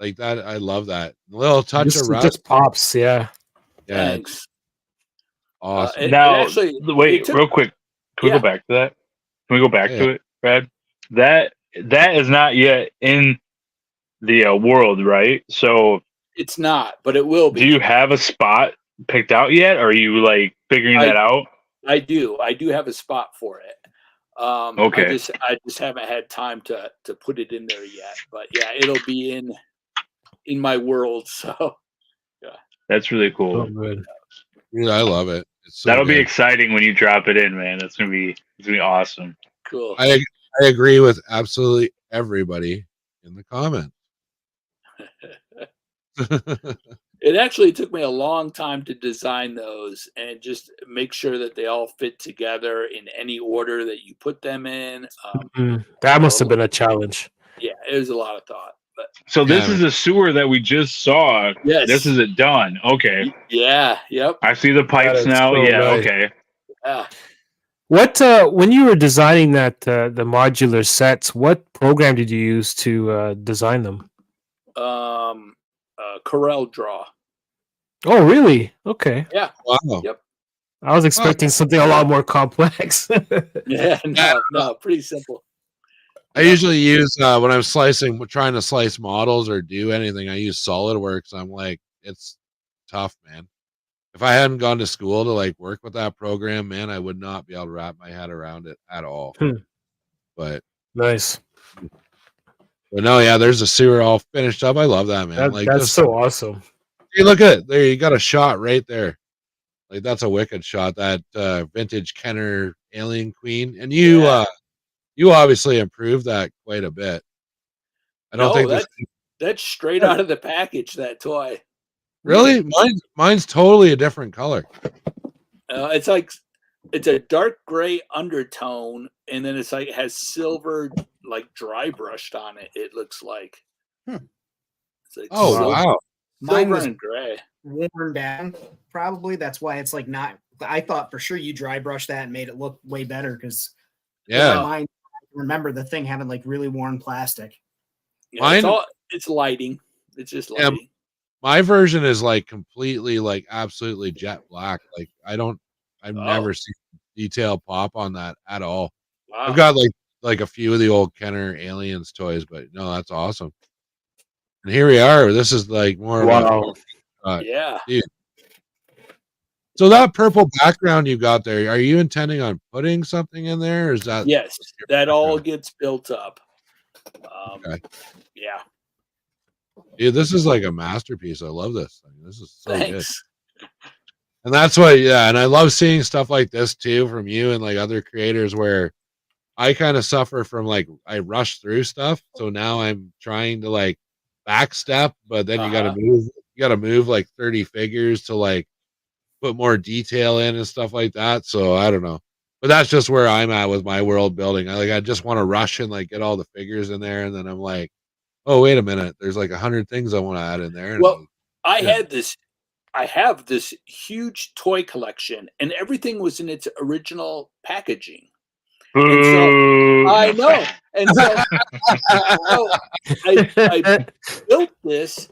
like that, I love that. A little touch of rust. Just pops, yeah. Thanks. Awesome. Now, wait, real quick. Can we go back to that? Can we go back to it, Brad? That is not yet in the world, right? So It's not, but it will be. do you have a spot picked out yet? Or are you like figuring that out? I do have a spot for it. Okay. I just haven't had time to put it in there yet. But yeah, it'll be in my world. So yeah, That's really cool. Oh, good. Dude, I love it. It's so That'll be good. exciting when you drop it in, man. It's gonna be awesome. cool. I agree with absolutely everybody in the comments. It actually took me a long time to design those and just make sure that they all fit together in any order that you put them in. That must have been a challenge. Yeah, it was a lot of thought. But So this Yeah, is the sewer that we just saw. yes, This is it done. Okay. yeah, yep, I see the pipes is now. so Yeah, nice. okay. yeah. What when you were designing that the modular sets, what program did you use to design them? Corel Draw. Oh, really? Okay. Yeah, wow. yep. I was expecting something a lot more complex. Yeah, no, pretty simple. I usually use when I'm trying to slice models or do anything, I use SolidWorks. I'm like, it's tough, man. If I hadn't gone to school to like work with that program, man, I would not be able to wrap my head around it at all. But Nice. no, yeah, there's a sewer all finished up. I love that, man. Like That's just so awesome. you look at it. There, you got a shot right there. Like that's a wicked shot. That vintage Kenner Alien Queen, and you you obviously improved that quite a bit. I don't think that's straight out of the package. That toy. really mine's totally a different color. It's like it's a dark gray undertone, and then it's like it has silver like dry brushed on it. It looks like. It's like Wow. Mine silver was and gray. worn down, probably. That's why it's like not. I thought for sure you dry brushed that and made it look way better because Yeah. mine. I remember the thing having like really worn plastic. Yeah, it's lighting. It's just lighting. My version is like completely like absolutely jet black. Like I've never seen detail pop on that at all. Wow. I've got like a few of the old Kenner Aliens toys, but no, that's awesome. And here we are. This is like more Wow. of Yeah. dude. So that purple background you got there, are you intending on putting something in there? Or is that Yes, that all gets built up. Okay. Yeah. Dude, this is like a masterpiece. I love this thing. This is so good. Thanks. And that's what, and I love seeing stuff like this too from you and like other creators where I kind of suffer from like I rush through stuff. So now I'm trying to like backstep, but then you gotta move like 30 figures to like put more detail in and stuff like that. So I don't know. But that's just where I'm at with my world building. I just want to rush and like get all the figures in there, and then I'm like, oh wait a minute, there's like 100 things I want to add in there. Well, I have this huge toy collection, and everything was in its original packaging. And so, I know, and so, I built this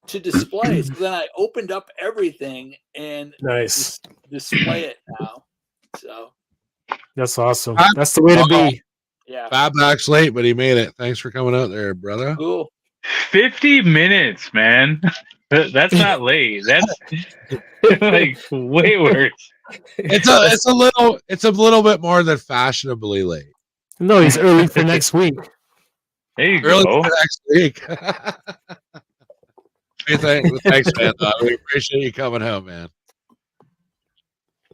to display. So then I opened up everything and Nice. display it now. So That's awesome. That's the way to be. yeah, Fatback's late, but he made it. Thanks for coming out there, brother. cool. 50 minutes, man. That's not late. That's like way worse. It's a little bit more than fashionably late. No, he's early for next week. There you Early go. for next week. Thanks, man. We appreciate you coming home, man.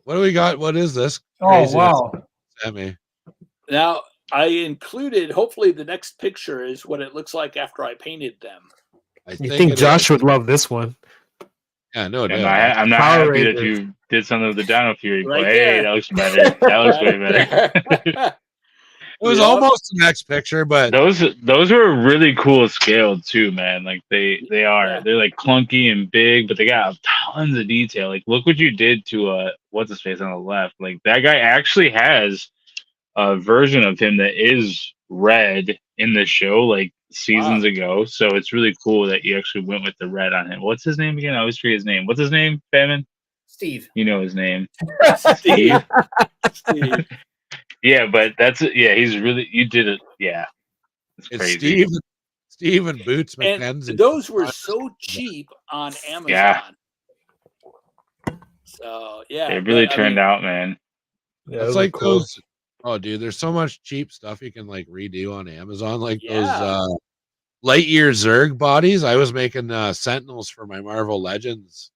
What do we got? What is this? Oh wow! Sammy. Now I included. Hopefully, the next picture is what it looks like after I painted them. I You think Josh is. would love this one? Yeah, no And doubt. I'm not Power happy that Rangers. you did something with the Dino Fury. Right Hey, there. that looks better. That looks way better. It was Yeah. almost the next picture, but Those were really cool scaled too, man. Like they are. Yeah. They're like clunky and big, but they got tons of detail. Like look what you did to what's his face on the left. Like that guy actually has a version of him that is red in the show like seasons ago. So it's really cool that you actually went with the red on him. What's his name again? I always forget his name. What's his name, Batman? Steve. You know his name. Steve. Yeah, but he's really, you did it. Yeah. It's it's crazy. Steven Boots And McKenzie. those were so cheap on Amazon. Yeah. So yeah, It really but, I turned mean, out, man. Yeah, It's those like are cool. those. Oh, dude, there's so much cheap stuff you can like redo on Amazon, like Yeah. those Lightyear Zerg bodies. I was making Sentinels for my Marvel Legends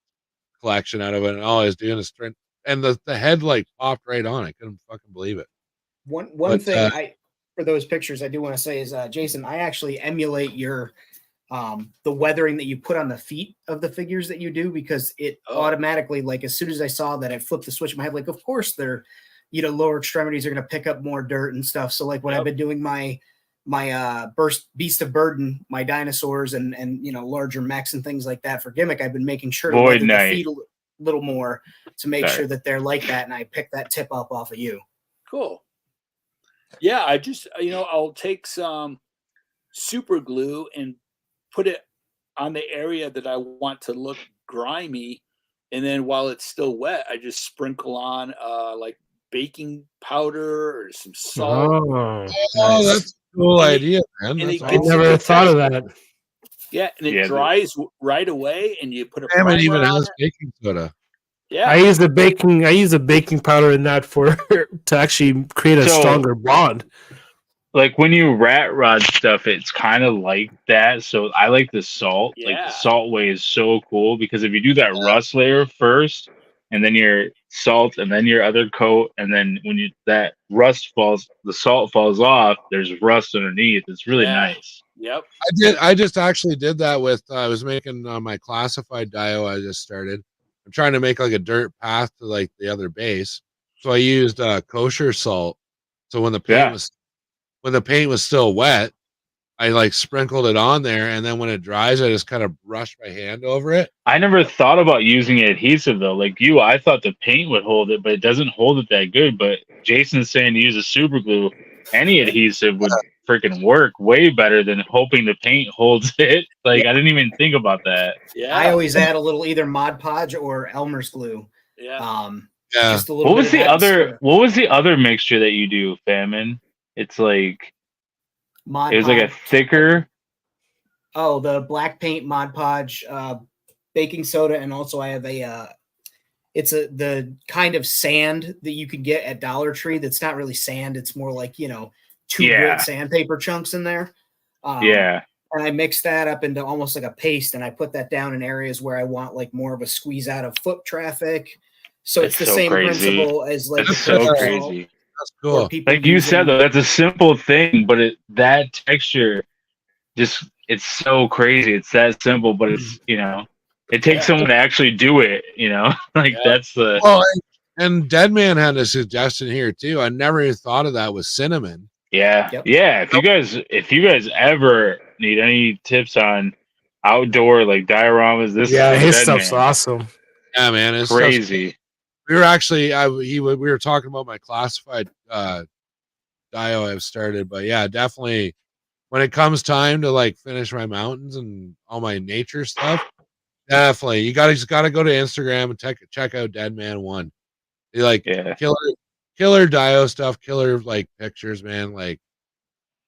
collection out of it, and all I was doing is strength, and the head like popped right on. I couldn't fucking believe it. One But, thing for those pictures I do want to say is Jason, I actually emulate your the weathering that you put on the feet of the figures that you do, because it automatically, like as soon as I saw that, I flipped the switch in my head, like of course they're, you know, lower extremities are going to pick up more dirt and stuff. So like when I've been doing my beast of burden, my dinosaurs and you know larger mechs and things like that for gimmick, I've been making sure to Void weather Knight. the feet a little more to make Sorry. sure that they're like that, and I pick that tip up off of you. cool. Yeah, I just, you know, I'll take some super glue and put it on the area that I want to look grimy, and then while it's still wet, I just sprinkle on like baking powder or some salt. Oh, Oh, nice. that's a cool And it- idea, man. and That's it I gets- awesome. never thought of that. Yeah, and it Yeah, dries right away, and you put a Damn, it primer even on has it. baking soda. Yeah, I use the baking powder in that for to actually create a So- stronger bond. Like when you rat rod stuff, it's kind of like that. So I like the salt. Like Yeah. the salt way is so cool because if you do that rust layer first, and then your salt, and then your other coat, and then when you that rust falls, the salt falls off. There's rust underneath. It's really Yeah. nice. Yep. I just actually did that with. I was making my classified dio. I just started. I'm trying to make like a dirt path to like the other base, so I used kosher salt. So when the paint was still wet, I like sprinkled it on there, and then when it dries, I just kind of brush my hand over it. I never thought about using adhesive though. Like you, I thought the paint would hold it, but it doesn't hold it that good. But Jason's saying to use a super glue. Any adhesive would freaking work way better than hoping the paint holds it. Like I didn't even think about that. Yeah. I always add a little either Mod Podge or Elmer's glue. yeah. Yeah. Just a little What bit was of the that other? What was the other mixture that you do, Famine? It's like Mod it was like a Podge. thicker. Oh, the black paint, Mod Podge, baking soda, and also I have the kind of sand that you can get at Dollar Tree. That's not really sand; it's more like, you know, 2 Yeah. grit sandpaper chunks in there. Yeah, And I mix that up into almost like a paste, and I put that down in areas where I want like more of a squeeze out of foot traffic. So That's it's the so same crazy. principle as like That's the so kosher crazy. salt, That's where cool. people Like you use said in- though, that's a simple thing, but that texture just it's so crazy. It's that simple, but it's it takes Yeah. someone to actually do it. Like Yeah. that's the Well, and Deadman had a suggestion here too. I never even thought of that with cinnamon. yeah Yep. yeah. If you guys ever need any tips on outdoor like dioramas, this Yeah, is his Dead stuff's Man. awesome. Yeah, man, it's just Crazy. we were actually we were talking about my classified dio I've started, but yeah, definitely when it comes time to like finish my mountains and all my nature stuff, definitely you just gotta go to Instagram and check out Deadman 1. You like Yeah. killer dio stuff, killer like pictures, man. Like,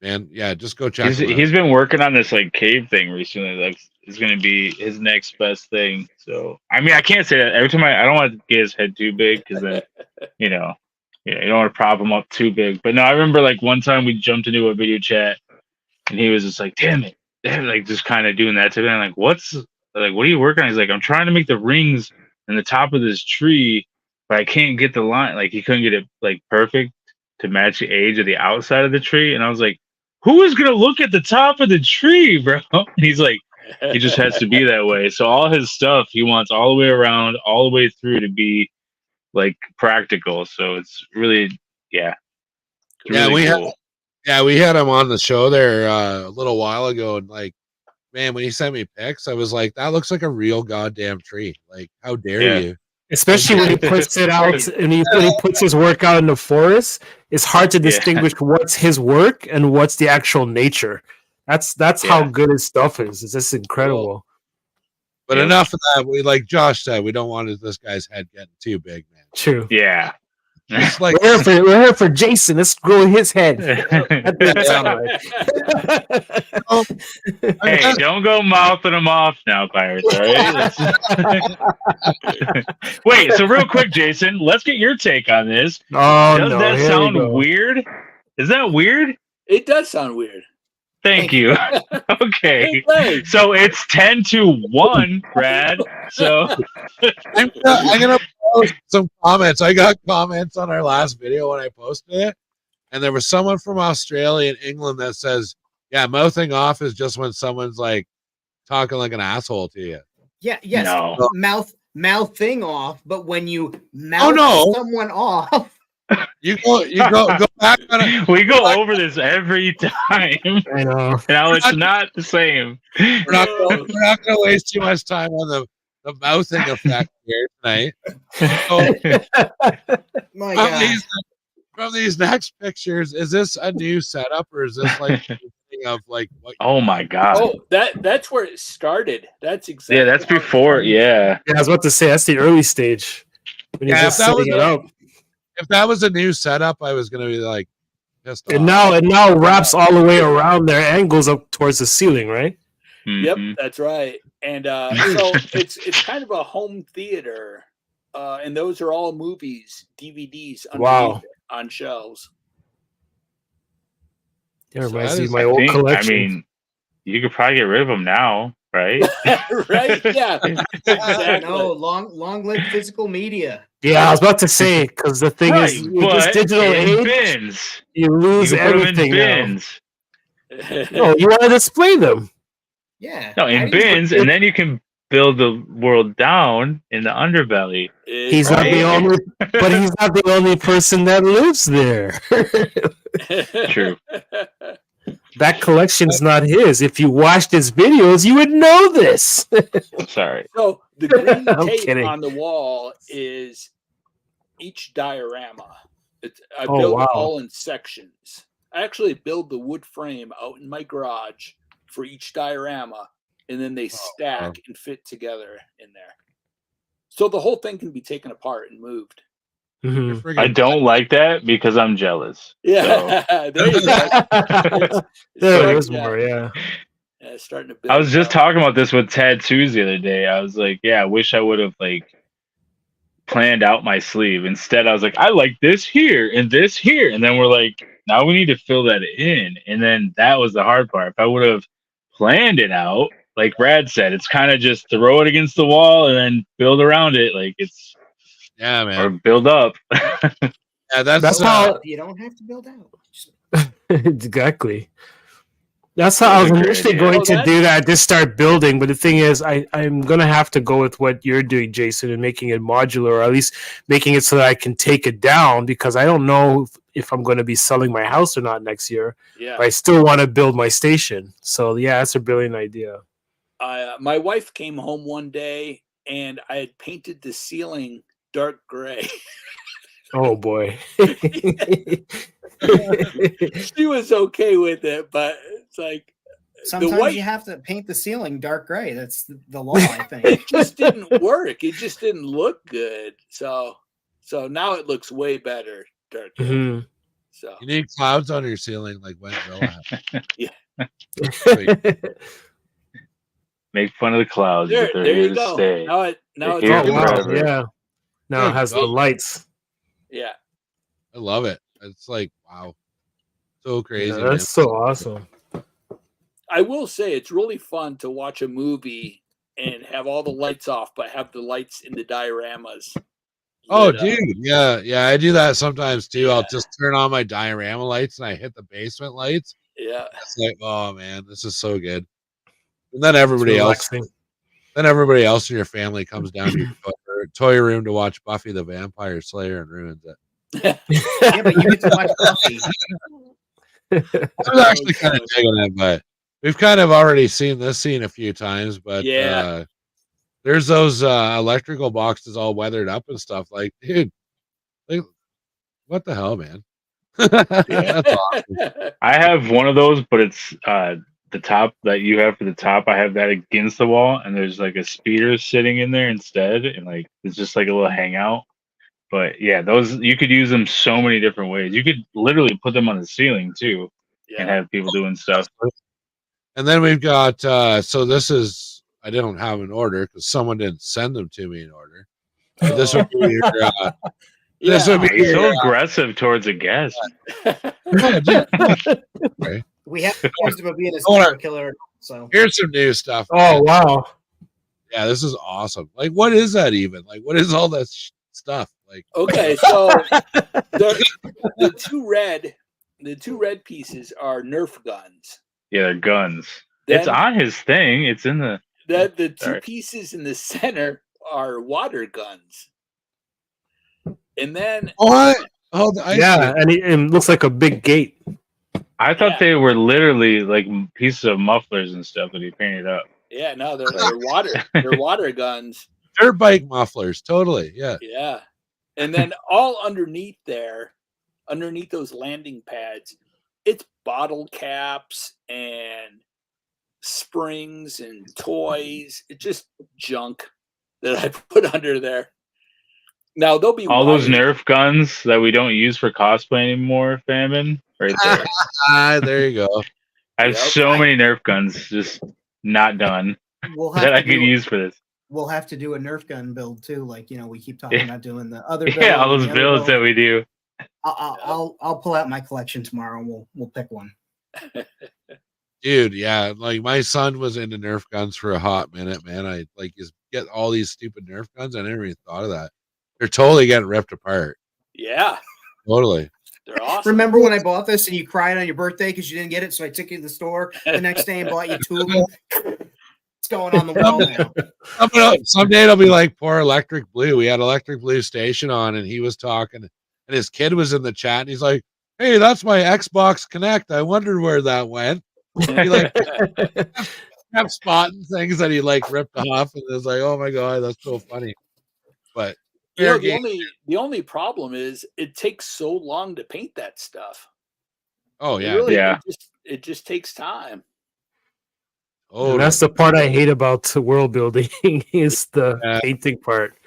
man, yeah, just go check him out. He's been working on this like cave thing recently. Like it's gonna be his next best thing. So I mean, I can't say that every time. I don't want to get his head too big because then you don't want to prop him up too big. But no, I remember like one time we jumped into a video chat and he was just like, "Damn it," like just kind of doing that to me. I'm like, what are you working on? He's like, "I'm trying to make the rings in the top of this tree, but I can't get the line. Like he couldn't get it like perfect to match the age of the outside of the tree." And I was like, who is gonna look at the top of the tree, bro? And he's like, he just has to be that way. So all his stuff he wants all the way around, all the way through to be like practical. So it's really it's Yeah, really we cool. we had him on the show there a little while ago, and like, man, when he sent me pics, I was like, that looks like a real goddamn tree. Like, how dare Yeah. you? Especially when he puts it out and when he puts his work out in the forest, it's hard to distinguish what's his work and what's the actual nature. That's how good his stuff is. It's just incredible. But Yep. enough of that. We, like Josh said, we don't want this guy's head getting too big, man. True. Yeah. It's like We're here for Jason. Let's grow his head. That didn't sound right. oh, I Hey, guess- don't go mouthing them off now, pirates. All right. Wait. So real quick, Jason, let's get your take on this. Oh Does no! that Here sound we go. weird? Is that weird? It does sound weird. Thank you. Okay. Thanks. So it's 10-1, Brad. So I'm gonna post some comments. I got comments on our last video when I posted it, and there was someone from Australia and England that says, "Yeah, mouthing off is just when someone's like talking like an asshole to you." Yeah, yes. No. Mouthing off, but when you mouth no. someone off, You go back on it. we go over this every time. I know. Now it's not the same. We're not gonna waste too much time on the mouthing effect here tonight. So, my from God. from these next pictures, is this a new setup or is this like the beginning of like what? Oh my god. Oh, that's where it started. That's exactly. Yeah, that's how it before. started. Yeah. Yeah, I was about to say that's the early stage. When you're Yeah, just if that was setting it up. If that was a new setup, I was gonna be like pissed And off. now it now wraps all the way around there and goes up towards the ceiling, right? Yep, Mhm. that's right. And so it's kind of a home theater, and those are all movies, DVDs underneath Wow. it on shelves. It So reminds that me is- of my I old think. collection. I mean, you could probably get rid of them now, right? Right? Yeah. Exactly. No, long live physical media. yeah, I was about to say because the thing Right, is, with this but digital in age, bins. you You lose can put them in everything now. bins. No, you want to display them. Yeah. No, in bins, and then you can build the world down in the underbelly. He's not the Right. only, but he's not the only person that lives there. True. That collection's not his. If you watched his videos, you would know this. Sorry. So the green I'm tape kidding. on the wall is each diorama. I Oh, build wow. it all in sections. I actually build the wood frame out in my garage for each diorama, and then they stack and fit together in there. So the whole thing can be taken apart and moved. Mhm. Friggin- I don't like that because I'm jealous. Yeah, there you go. It's There starting- is more, yeah. yeah, it's starting to build. I was just up. talking about this with tattoos the other day. I was like, yeah, I wish I would have like planned out my sleeve. Instead, I was like, I like this here and this here. And then we're like, now we need to fill that in. And then that was the hard part. If I would have planned it out, like Brad said, it's kind of just throw it against the wall and then build around it. Like it's Yeah, or man. build up. Yeah, that's That's how You don't have to build out. Just- exactly. That's how I was That's a great initially idea. going Oh, to that- do that, just start building. But the thing is, I'm going to have to go with what you're doing, Jason, and making it modular, or at least making it so that I can take it down, because I don't know if I'm going to be selling my house or not next year. Yeah. But I still want to build my station. So, yeah, that's a brilliant idea. My wife came home one day and I had painted the ceiling dark gray. Oh, boy. She was okay with it, but it's like Sometimes white- you have to paint the ceiling dark gray. That's the law, I think. it just didn't work. It just didn't look good. So now it looks way better dark gray. Mhm. So You need clouds on your ceiling, like when Villa. Make fun of the clouds, there, but they're there here you to go. stay. Now it's They're Oh, here wow. forever. Yeah. Now it has the Good. lights. yeah. I love it. It's like wow, so crazy. Yeah, man. that's so awesome. I will say it's really fun to watch a movie and have all the lights off, but have the lights in the dioramas. Oh, lit up. dude, yeah, I do that sometimes too. I'll Yeah. just turn on my diorama lights and I hit the basement lights. Yeah. It's like, oh man, this is so good. And then everybody else, Relaxing. in your family comes down to your toy room to watch Buffy the Vampire Slayer and ruins it. Yeah, but you get to watch Buffy. I was actually kind of digging it, but we've kind of already seen this scene a few times. But Yeah. there's those electrical boxes all weathered up and stuff. Like, dude, like, what the hell, man? That's awesome. I have one of those, but it's the top that you have for the top. I have that against the wall, and there's like a speeder sitting in there instead, and like it's just like a little hangout. But yeah, those you could use them so many different ways. You could literally put them on the ceiling too, and Yeah. have people doing stuff. And then we've got so this is I don't have an order because someone didn't send them to me in order. But this would be your, this would Yeah. be He's so your, aggressive towards a guest. oh, dude, okay. We have accused him of being a Hold serial on. killer. So Here's some new stuff. Oh wow. Yeah, this is awesome. Like, what is that even? Like, what is all that stuff? Like, Okay, so the two red pieces are Nerf guns. Yeah, they're guns. Then It's on his thing. It's in the. the two Sorry. pieces in the center are water guns. And then what? Oh, I Yeah, see. and it looks like a big gate. I thought Yeah. they were literally like pieces of mufflers and stuff that he painted up. yeah, no, they're water guns. Dirt bike mufflers, totally. Yeah. Yeah. And then all underneath there, underneath those landing pads, it's bottle caps and springs and toys. It's just junk that I put under there. Now they'll be All those wired. Nerf guns that we don't use for cosplay anymore, Famine. Right there. There you go. I have Yep. so many Nerf guns just not done we'll that have I to could do. use for this. We'll have to do a Nerf gun build too. Like we keep talking Yeah. about doing the other. Build Yeah, all and those the other builds that build. we do. I'll pull out my collection tomorrow and we'll pick one. Dude, yeah. Like, my son was into Nerf guns for a hot minute, man. I like just get all these stupid Nerf guns. I never even thought of that. They're totally getting ripped apart. Yeah, Totally. they're awesome. Remember when I bought this and you cried on your birthday because you didn't get it? So I took you to the store the next day and bought you two of them. It's going on the wall now. Someday it'll be like poor Electric Blue. We had Electric Blue Station on, and he was talking, and his kid was in the chat, and he's like, "Hey, that's my Xbox Connect. I wondered where that went." He like kept spotting things that he like ripped off, and it was like, "Oh my god, that's so funny." But You know, fair the game. only problem is it takes so long to paint that stuff. Oh It yeah, really, Yeah. it just takes time. oh And that's the part I hate about world building is the Yeah. painting part.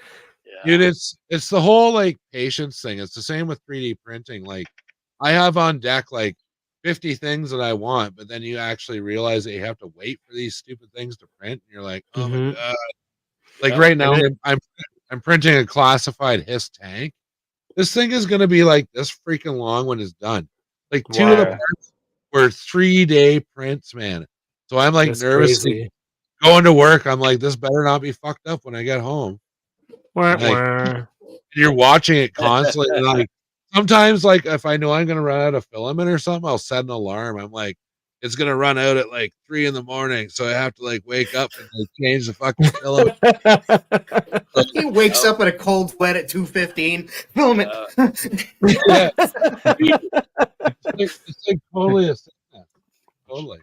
Yeah. dude, it's the whole like patience thing. It's the same with 3D printing. Like, I have on deck like 50 things that I want, but then you actually realize that you have to wait for these stupid things to print, and you're like, "Oh my Mhm. god!" Like Yep. right now, And I'm printing a classified Hiss tank. This thing is going to be like this freaking long when it's done. Like, two of the Wow. parts were 3-day prints, man. So I'm like That's nervously crazy. going to work. I'm like, this better not be fucked up when I get home. Wah, Like, wah. And you're watching it constantly. And like, sometimes, like, if I know I'm going to run out of filament or something, I'll set an alarm. I'm like, it's going to run out at like 3 a.m. So I have to like wake up and like, change the fucking filament. He wakes up in a cold sweat at 2:15. Filament. Yeah. It's like totally a sickness. Totally.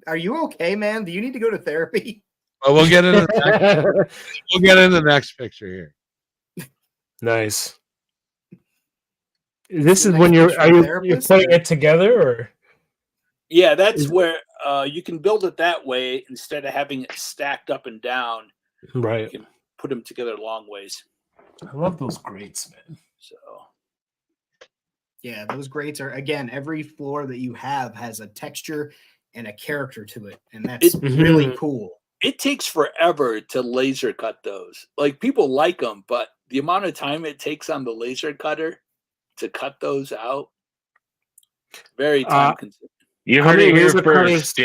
Are you okay, man? Do you need to go to therapy? But we'll get into the next picture here. Nice. This is Next when you're picture are of you therapist, putting or- it together or Yeah, that's where you can build it that way instead of having it stacked up and down. right? You can put them together long ways. I love those grates, man. So Yeah, those grates are, again, every floor that you have has a texture and a character to it, and that's really Mhm. cool. it takes forever to laser cut those. Like, people like them, but the amount of time it takes on the laser cutter to cut those out, very time consuming. You How heard many it here laser cutters- first.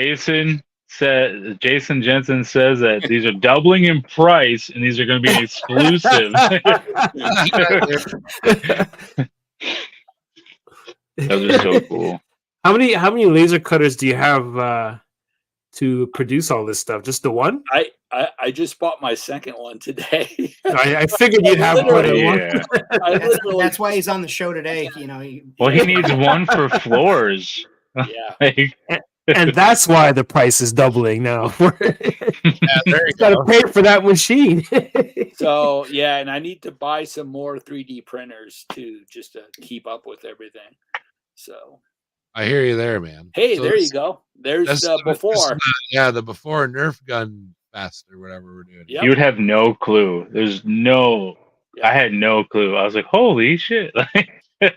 Jason Jensen says that these are doubling in price and these are going to be exclusive. Those are so cool. How many laser cutters do you have to produce all this stuff? Just the one? I just bought my second one today. I figured you'd have more than one. Yeah. I That's, literally, that's why he's on the show today. You know, Well, he needs one for floors. yeah. Like, And that's why the price is doubling now. There you He's got to pay for that machine. So yeah, and I need to buy some more 3D printers too, just to keep up with everything. So I hear you there, man. hey, So there this- you go. There's this- before. yeah, the before Nerf gun fest or whatever we're doing. Yep. you would have no clue. There's no Yeah. I had no clue. I was like, holy shit. Yeah,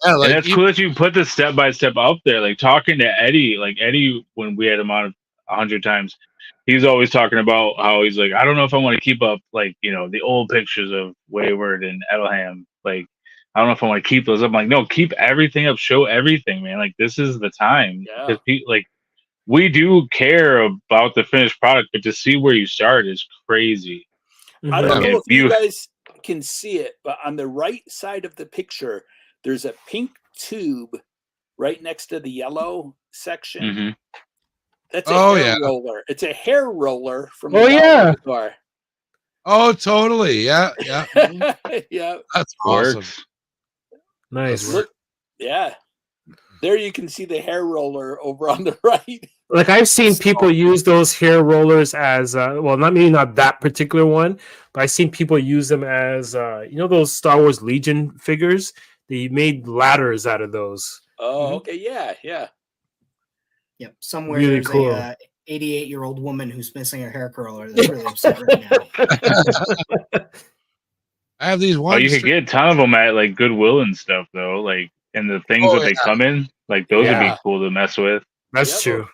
And like that's even, cool that you put the step by step up there. Like talking to Eddie, like Eddie, when we had him on 100 times, he's always talking about how he's like, I don't know if I want to keep up, like, the old pictures of Wayward and Edelham. Like, I don't know if I want to keep those up. I'm like, no, keep everything up. Show everything, man. Like, this is the time. Yeah. Because like, we do care about the finished product, but to see where you start is crazy. I Mhm. don't Yeah, know if if you you- guys can see it, but on the right side of the picture, there's a pink tube right next to the yellow section. Mhm. That's a Oh, hair yeah. roller. It's a hair roller from Oh, the yeah. car. oh, totally. Yeah, yeah. Yeah. That's awesome. Works. Nice. Look, yeah. There you can see the hair roller over on the right. Like I've seen people use those hair rollers as well, not that particular one, but I've seen people use them as those Star Wars Legion figures. They made ladders out of those. Oh, Mhm. okay. Yeah, yeah. Yep. Somewhere Really there's cool. a 88-year-old woman who's missing her hair curler that's really upset right now. I have these Oh, ones. you could get a ton of them at like Goodwill and stuff though. Like, and the things Oh, that they come in, like those would be Yeah. cool to mess with. That's Yep. true.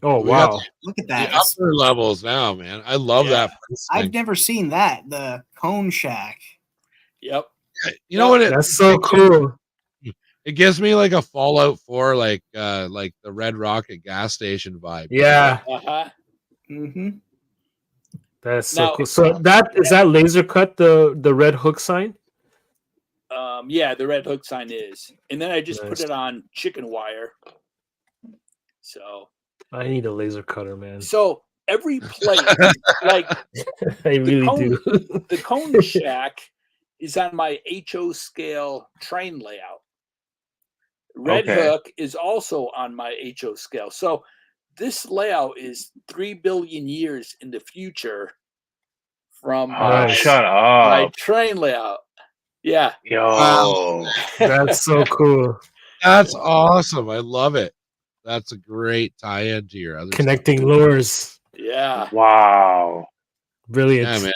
Oh We got wow. Look at the that. It's- upper levels now, man. I love Yeah. that. I've never seen that. The Cone Shack. Yep. You know what? That's so cool. It gives me like a Fallout 4, like the Red Rocket gas station vibe. Yeah, Uh-huh. Mm-hmm. that's so Now- cool. So that is that laser cut the red hook sign? Yeah, the red hook sign is. And then I just put Nice. it on chicken wire. So I need a laser cutter, man. every plate, like I really cone- do. the Cone Shack is on my HO scale train layout. Red Okay. Hook is also on my HO scale. So this layout is 3 billion years in the future from Oh, Nice. shut my up. train layout. Yeah. Yo. That's so cool. That's awesome. I love it. That's a great tie-in to your other Connecting stuff. lures. Yeah. Wow. Brilliant. Yeah, man.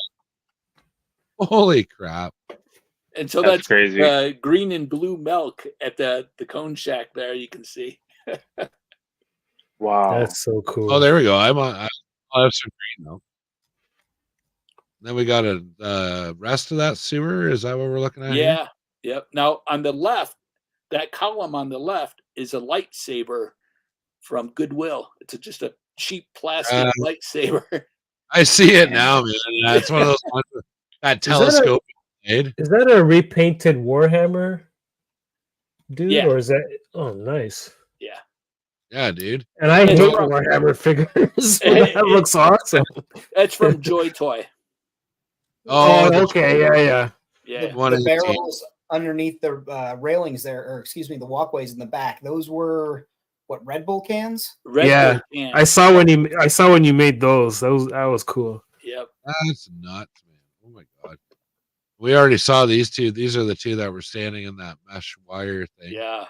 Holy crap. And so That's that's crazy. green and blue milk at the Cone Shack there, you can see. Wow. That's so cool. Oh, there we go. I have some green though. Then we got a rest of that sewer. Is that what we're looking at? Here? Yeah. Yep. Now on the left, that column on the left is a lightsaber from Goodwill. It's just a cheap plastic lightsaber. I see it now, man. That's one of those ones with that that a- telescope made. Is that a repainted Warhammer, dude, Yeah. or is that? Oh, nice. Yeah. Yeah, dude. And I It's hate from- Warhammer figures. So that looks awesome. That's from Joy Toy. Oh, the okay, yeah. Yeah. one The in the team. barrels underneath the railings there, or excuse me, the walkways in the back. Those were what, Red Bull cans? Red Yeah. Bull can. I saw when you made those. That was cool. Yep. That's nuts, man. Oh my god. We already saw these two. These are the two that were standing in that mesh wire thing. Yeah.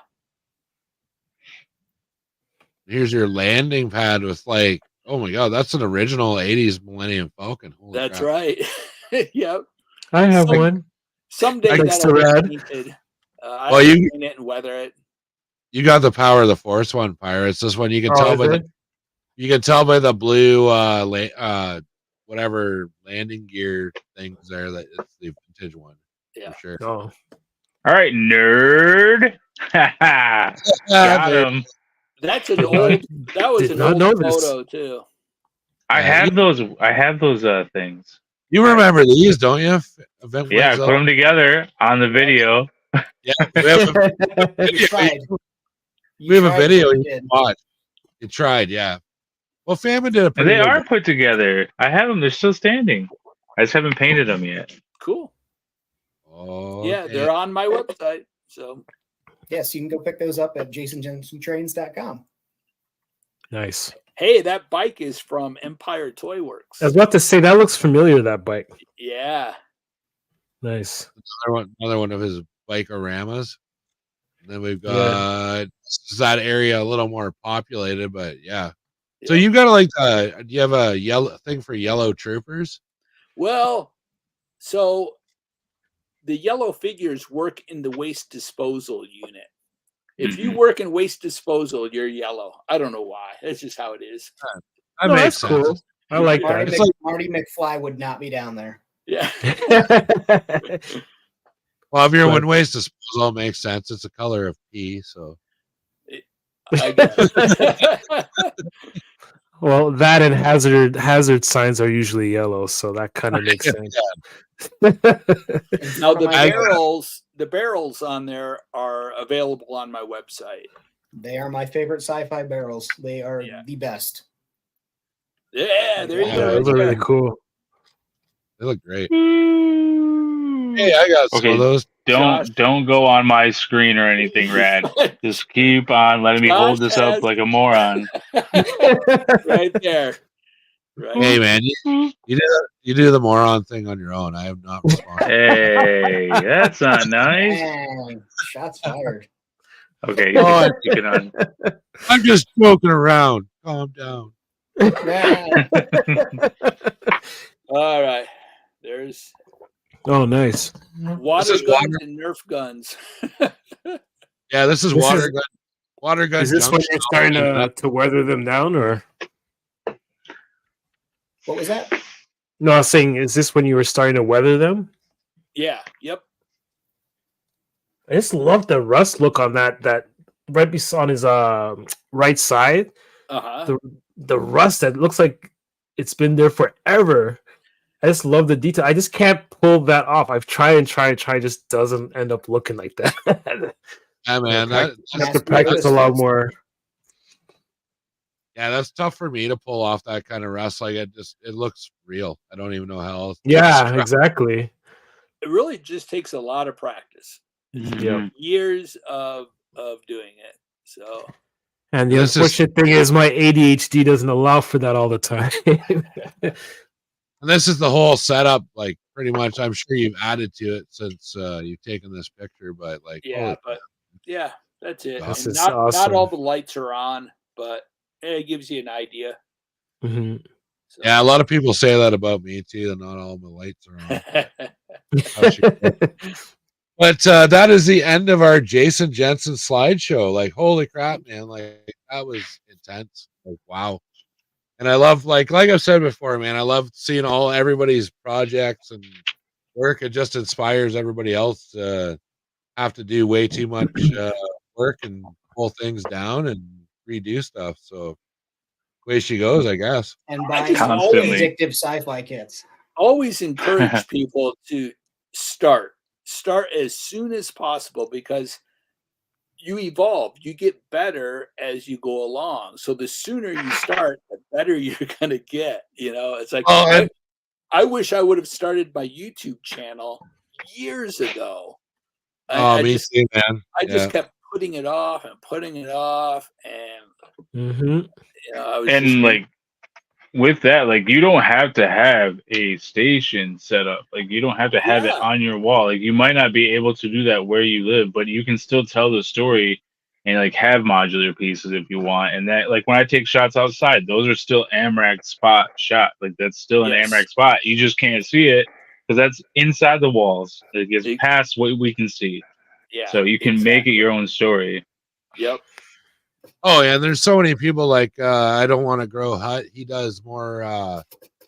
Here's your landing pad with like, oh my god, that's an original 80s Millennium Falcon. Holy That's crap. right. Yep. I have Like- one. Someday Thanks that'll to be Red. painted. I Well, have to you- paint it and weather it. You got the Power of the Force one, Pirates. This one you can Oh, tell is by it? you can tell by the blue whatever landing gear things there that it's the vintage one. Yeah. For sure. Oh, All right, nerd. Got there- him. That's an old. That was Did an not old know this. photo too. I Yeah, have those. I have those things. You remember these, don't you? Event Yeah, I Waves put them together on the video. Yeah, we have a You video. tried. We have a tried, video but you you can did. watch. You tried, yeah. Well, Famine did a And pretty they good are job. put together. I have them. They're still standing. I just haven't painted them yet. Cool. Oh, Yeah, they're on my website. So Yes, you can go pick those up at jasonjensentrains.com. nice. hey, that bike is from Empire Toy Works. I was about to say that looks familiar. That bike. Yeah. Nice. another one of his bike-oramas. And then we've got Yeah. this is that area a little more populated, but yeah. So you got like do you have a yellow thing for yellow troopers? Well, so the yellow figures work in the waste disposal unit. If you work in waste disposal, you're yellow. I don't know why. That's just how it is. That No, makes that's sense. cool. I like Marty, that. It's like- Marty McFly would not be down there. Yeah. Well, if you're But- when waste disposal, it makes sense. It's the color of pee, so I guess. Well, that and hazard signs are usually yellow, so that kind of makes sense. Now the I- barrels on there are available on my website. They are my favorite sci-fi barrels. They are the best. Yeah, there you Yeah, go. Those are really cool. they look great. Hey, I got some Okay. of those. Don't go on my screen or anything, Rad. Just keep on letting me hold Josh this up has- like a moron. Right there. Right. Hey, man, you do the moron thing on your own. I am not responsible. Hey, that's not nice. Dang, shots fired. Okay, you can on. I'm just joking around. Calm down. Yeah. All right. There's Oh, nice. water is guns water- and Nerf guns. Yeah, this is This water is- gun. Water gun. Is this when you're starting to weather them down, or What was that? no? I was saying, is this when you were starting to weather them? Yeah. Yep. I just love the rust look on that on his right side. Uh-huh. The rust that looks like it's been there forever. I just love the detail. I just can't pull that off. I've tried and tried, just doesn't end up looking like that. Yeah, man. I have That's to practice a lot more. Yeah, that's tough for me to pull off that kind of rust. Like it looks real. I don't even know how else. to Yeah, describe- exactly. It really just takes a lot of practice. Yeah. Years of doing it. So And the This is- unfortunate thing is my ADHD doesn't allow for that all the time. And this is the whole setup. Like pretty much, I'm sure you've added to it since you've taken this picture. But like, yeah, holy but yeah, that's it. This And is not awesome. all the lights are on, but it gives you an idea. Mhm. So. yeah, a lot of people say that about me too. That not all my lights are on. How she- But that is the end of our Jason Jensen slideshow. Like, holy crap, man! Like that was intense. Like, wow. And I love, like I've said before, man. I love seeing everybody's projects and work. It just inspires everybody else to have to do way too much work and pull things down and redo stuff. So, way she goes, I guess. And I buying just Constantly. addictive sci-fi kits. Always encourage people to start as soon as possible, because you evolve, you get better as you go along. So the sooner you start, the better you're gonna get. It's like I wish I would have started my YouTube channel years ago. I Me just too, man. just kept putting it off and putting it off, and Mhm. I was And just like with that, like you don't have to have a station set up. Like you don't have to have it Yeah. on your wall. Like you might not be able to do that where you live, but you can still tell the story and like have modular pieces if you want. And that, like when I take shots outside, those are still AMRAC spot shot. Like that's still an Yes. AMRAC spot. You just can't see it because that's inside the walls. It gets It- past what we can see. yeah. So you can make it your own story. Yep. Oh yeah, and there's so many people like I don't want to grow hut. He does more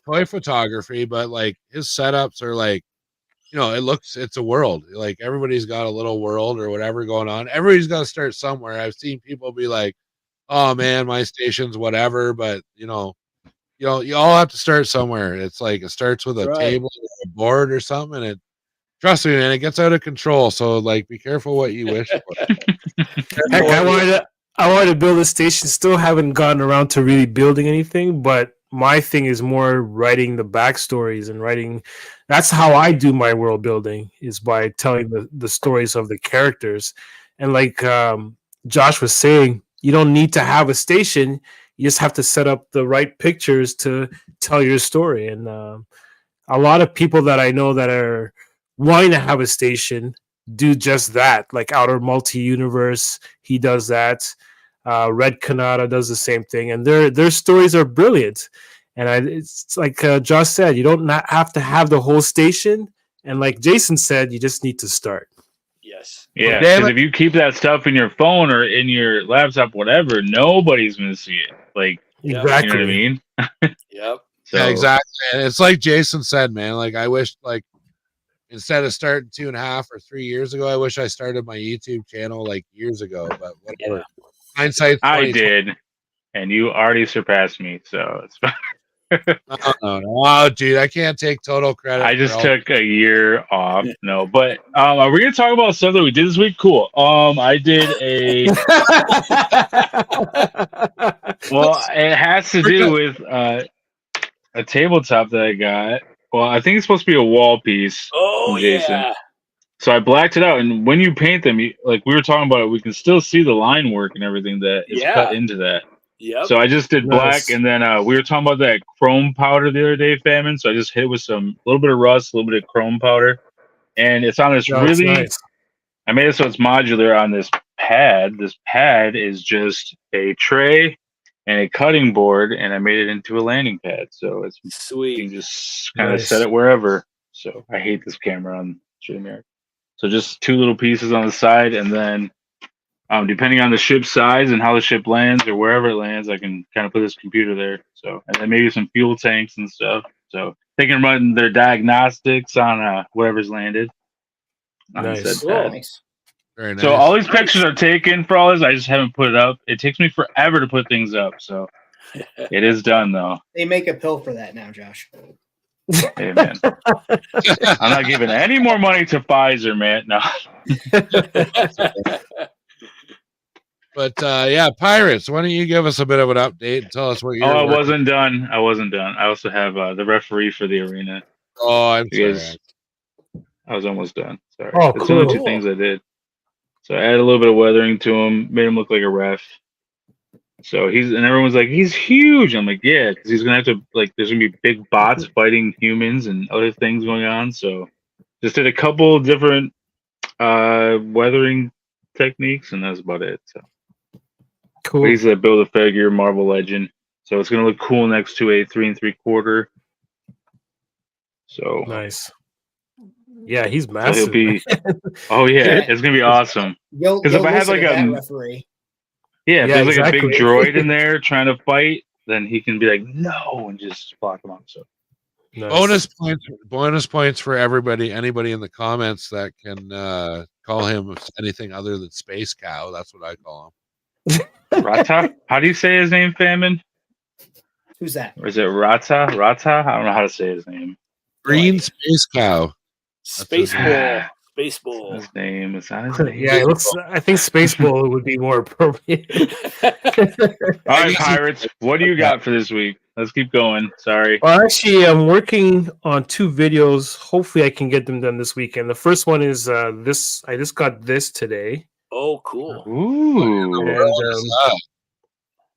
toy photography, but like his setups are like, it's a world. Like everybody's got a little world or whatever going on. Everybody's got to start somewhere. I've seen people be like, "Oh man, my station's whatever," but you all have to start somewhere. It's like it starts with a Right. table or a board or something, and trust me, man, it gets out of control. So like, be careful what you wish for. Heck, I wanted to build a station. Still haven't gotten around to really building anything, but my thing is more writing the backstories and writing. That's how I do my world building, is by telling the stories of the characters. And like Josh was saying, you don't need to have a station. You just have to set up the right pictures to tell your story. And a lot of people that I know that are wanting to have a station do just that. Like Outer Multi Universe, he does that. Red Kanata does the same thing, and their stories are brilliant. And it's like Josh said, you don't not have to have the whole station, and like Jason said, you just need to start. Yes. Yeah, Damn because it. if you keep that stuff in your phone or in your laptop, whatever, nobody's gonna see it. Like, Yep. Exactly. you know what I mean? Yep. So Yeah, exactly. And it's like Jason said, man. Like I wish, like instead of starting 2.5 or 3 years ago, I wish I started my YouTube channel like years ago. But whatever. Yeah. Hindsight's I 2020. did, and you already surpassed me. So it's fine. Oh, dude, I can't take total credit. I just for all- took a year off. No, but are we gonna talk about stuff that we did this week? Cool. I did a. Well, it has to do with a tabletop that I got. Well, I think it's supposed to be a wall piece Oh from Jason. yeah. So I blacked it out, and when you paint them, like we were talking about it, we can still see the line work and everything that is cut Yeah. into that. Yep. So I just did black, Nice. and then we were talking about that chrome powder the other day, Famine. So I just hit with some little bit of rust, a little bit of chrome powder, and it's on this No, it's really. nice. I made it so it's modular on this pad. This pad is just a tray and a cutting board, and I made it into a landing pad. So it's you can Sweet. just kind of Nice. set it wherever. So I hate this camera on StreamYard. So just 2 little pieces on the side, and then depending on the ship size and how the ship lands or wherever it lands, I can kind of put this computer there. So and then maybe some fuel tanks and stuff. So they can run their diagnostics on whatever's landed on Nice. said Cool. pad. Nice. Very nice. So all these pictures are taken for all this. I just haven't put it up. It takes me forever to put things up. So it is done though. They make a pill for that now, Josh. Hey man, I'm not giving any more money to Pfizer, man. No. But yeah, Pirates, why don't you give us a bit of an update and tell us what you're Oh, I working- wasn't done. I wasn't done. I also have the referee for the arena. Oh, I'm You sorry. guys, I was almost done. Sorry. Oh, That's the only cool. 2 things I did. So I added a little bit of weathering to him, made him look like a ref. So and everyone's like, he's huge. I'm like, yeah, because he's gonna have to there's gonna be big bots fighting humans and other things going on. So just did a couple different weathering techniques, and that's about it. So Cool. he's a build a figure Marvel Legend, so it's gonna look cool next to a 3 3/4. So Nice. Yeah, he's so massive. he'll be. Oh yeah, it's gonna be awesome. You'll 'Cause if I had, listen like, to that a- referee. Yeah, if Yeah, there's like a exactly. big droid in there trying to fight, then he can be like, no, and just block him out. So Nice. Bonus points for everybody. Anybody in the comments that can call him anything other than Space Cow. That's what I call him. Rata, how do you say his name, Famine? Who's that? Or is it Rata? Rata? I don't know how to say his name. Green idea. Space Cow. Spaceball. Spaceball. His name is not his name. Yeah, it looks. I think Spaceball would be more appropriate. All right, Pirates. What do you got for this week? Let's keep going. Sorry. Well, actually, I'm working on 2 videos. Hopefully, I can get them done this weekend. The first one is this. I just got this today, Oh, cool. Ooh. and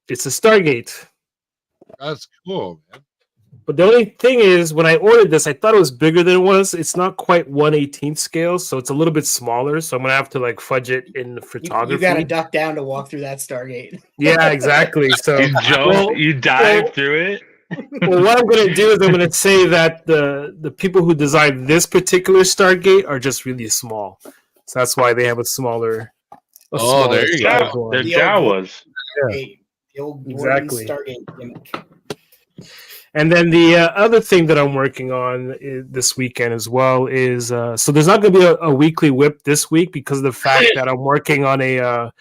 it's a Stargate. That's cool, man. But the only thing is, when I ordered this, I thought it was bigger than it was. It's not quite 1/18 scale, so it's a little bit smaller. So I'm gonna have to fudge it in the photography. You got to duck down to walk through that Stargate. Yeah, exactly. So You jump, you dive through it. well, what I'm going to do is I'm going to say that the people who designed this particular Stargate are just really small, so that's why they have a smaller. Oh, there you size go. one. They're The old Jawas. The old Exactly. Stargate gimmick. And then the other thing that I'm working on this weekend as well is so there's not going to be a weekly whip this week because of the fact that I'm working on a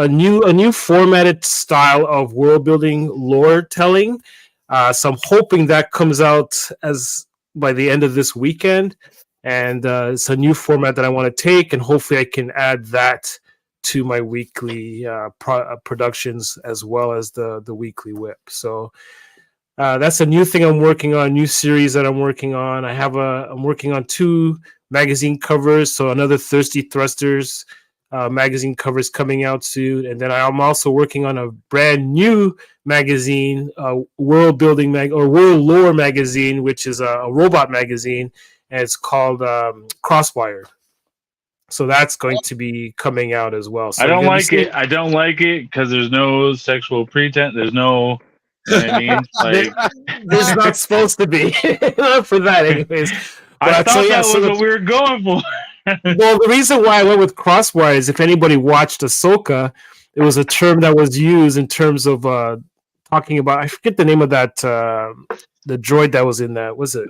new formatted style of world building lore telling. So I'm hoping that comes out as by the end of this weekend, and it's a new format that I want to take, and hopefully I can add that to my weekly productions as well as the weekly whip. So that's a new thing I'm working on, a new series that I'm working on. I'm working on 2 magazine covers, so another Thirsty Thrusters magazine covers coming out soon, and then I'm also working on a brand new magazine, world building or world lore magazine, which is a robot magazine, and it's called Crosswire. So that's going to be coming out as well. So I don't you're gonna be like seeing- it. I don't like it because there's no sexual pretense. There's no, you know what I mean? Like, There's not supposed to be for that, anyways. I But so thought yeah, that so was what we were going for. well, the reason why I went with crosswire is if anybody watched Ahsoka, it was a term that was used in terms of talking about. I forget the name of that the droid that was in that. Was it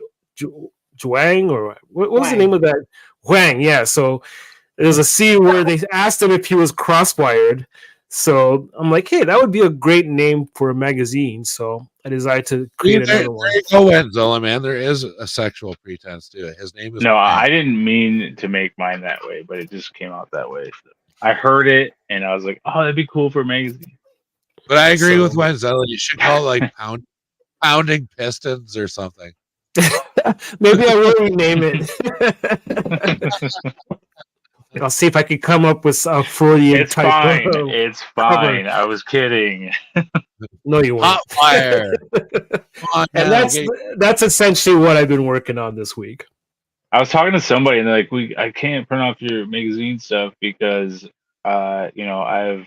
Zhuang or what was the Huang. name of that? Huang, yeah. So there's a scene where they asked him if he was crosswired. So I'm like, hey, that would be a great name for a magazine. So I decided to create there, another one. there you go, Wenzilla, man. There is a sexual pretense to it. His name is No, Wang. I didn't mean to make mine that way, but it just came out that way. I heard it and I was like, oh, that'd be cool for a magazine. But I agree with So- Wenzilla. You should call it like pounding pistons or something. Maybe I will rename it. I'll see if I can come up with a Freudian It's type. fine. Of, It's fine. I was kidding. no, you won't. Hot fire. Come on And now, that's essentially what I've been working on this week. I was talking to somebody and they're like, I can't print off your magazine stuff because I have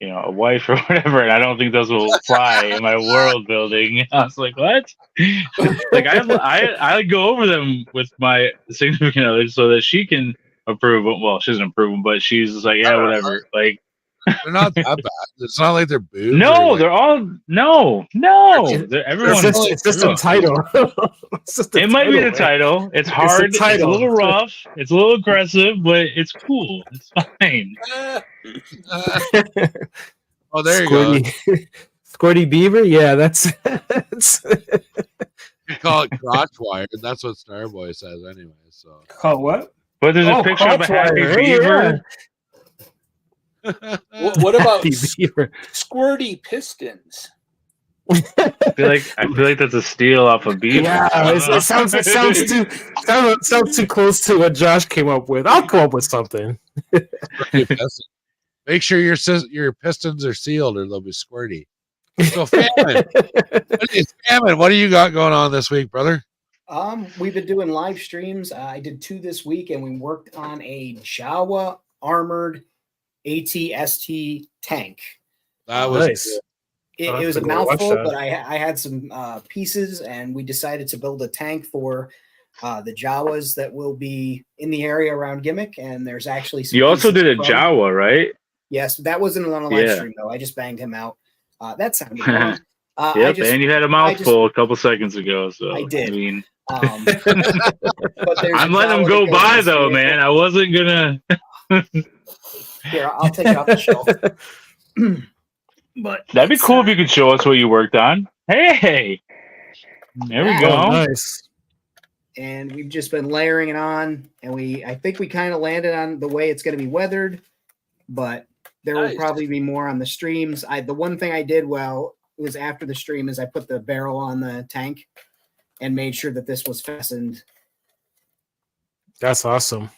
a wife or whatever, and I don't think those will fly in my world building. I was like, what? Like I go over them with my significant other so that she can approve them. Well, she doesn't approve them, but she's just like, yeah, whatever. Like, they're not that bad. It's not like they're boobs. no, or like, they're all no. Everyone. It's just a title. It's just a It might be the man. title. It's hard. It's a title. little rough. It's a little aggressive, but it's cool. It's fine. oh, there you go. Squirty Beaver? Yeah, that's You call it crotch wired. That's what Starboy says anyway. So called what? But there's a picture of a happy beaver. What about Happy Beaver. squirty pistons? I feel like that's a steal off of beaver. Yeah, it sounds too close to what Josh came up with. I'll come up with something. make sure your pistons are sealed or they'll be squirty. So Famine, what do you got going on this week, brother? We've been doing live streams. I did 2 this week, and we worked on a Jawa armored AT-ST tank. That was Nice. It was a mouthful, but I had some pieces, and we decided to build a tank for the Jawas that will be in the area around Gimmick. And there's actually some You also pieces did a from- Jawa, right? Yes, that wasn't on a live Yeah. stream though. I just banged him out. That sounded fun. Yep, and you had a mouthful a couple seconds ago. So I did. I mean, But there's I'm a letting them Jawa go that goes by in this though, area. man. I wasn't gonna. Here, I'll take it off the shelf. But That'd be it's, cool if you could show us what you worked on. Hey, there we Yeah. go. Oh, nice. and we've just been layering it on, and I think we kind of landed on the way it's going to be weathered, but there will Nice. probably be more on the streams. The one thing I did well was after the stream is I put the barrel on the tank and made sure that this was fastened. That's awesome.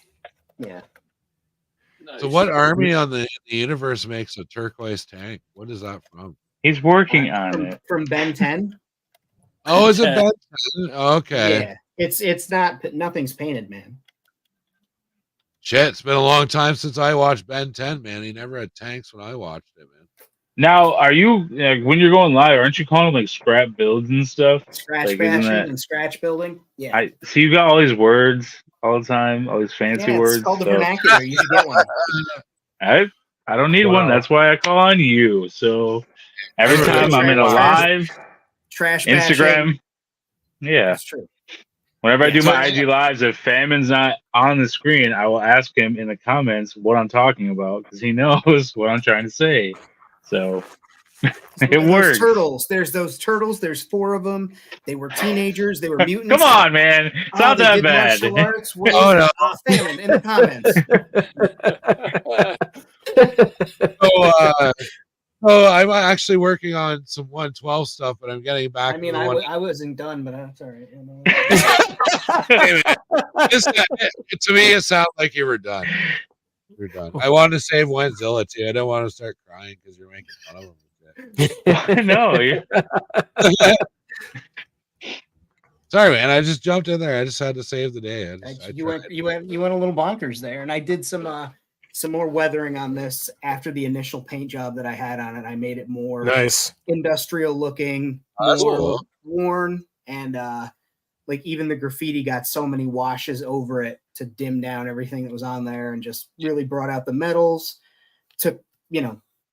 Yeah. So what army on the universe makes a turquoise tank? What is that from? He's working on from, it. from Ben 10. Oh, is it Ben 10? Okay. Yeah. It's not, nothing's painted, man. Shit, it's been a long time since I watched Ben 10, man. He never had tanks when I watched it, man. Now, are you when you're going live? Aren't you calling them like scrap builds and stuff? Scratch Like, isn't bashing that- and scratch building. Yeah. I see you got all these words all the time, all these fancy yeah, words. it's called the so vernacular. You should get one. I don't need one. Wow. That's why I call on you. So every That's time I'm in a trash- live Trash bashing. Instagram, yeah. That's true. Whenever I do So- my IG lives, if Famine's not on the screen, I will ask him in the comments what I'm talking about because he knows what I'm trying to say. So it Those works. turtles. There's those turtles. There's 4 of them. They were teenagers. They were mutants. Come on, man. It's not they that did bad. martial arts. What Oh, is no. Famine in the comments. So I'm actually working on some 112 stuff, but I'm getting back. I mean, to the I wasn't done, but that's all right. You know. To me, it sounds like you were done. You're done. I wanted to save Wenzilla too. I don't want to start crying because you're making fun of him. I know. Sorry, man. I just jumped in there. I just had to save the day. You went a little bonkers there, and I did some more weathering on this after the initial paint job that I had on it. I made it more Nice. industrial looking, That's more cool. worn, and like even the graffiti got so many washes over it to dim down everything that was on there, and just really brought out the metals. Took,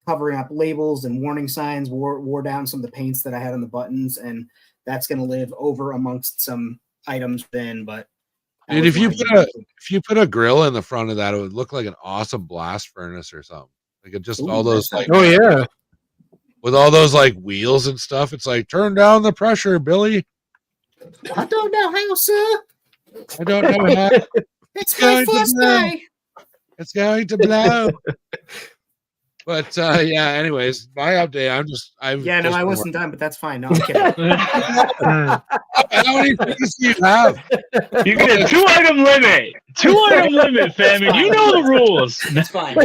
covering up labels and warning signs, wore down some of the paints that I had on the buttons, and that's going to live over amongst some items then. But Dude, if you put a grill in the front of that, it would look like an awesome blast furnace or something. Like it just all those like, Oh yeah. with all those like wheels and stuff. It's like, turn down the pressure, Billy. I don't know how, sir. I don't know how. It's my first day. It's going to blow. But yeah, anyways, my update. I wasn't done, but that's fine. No, I'm kidding. How many things do you have? You get a 2-item limit. 2-item limit, famine. You know the rules. It's fine.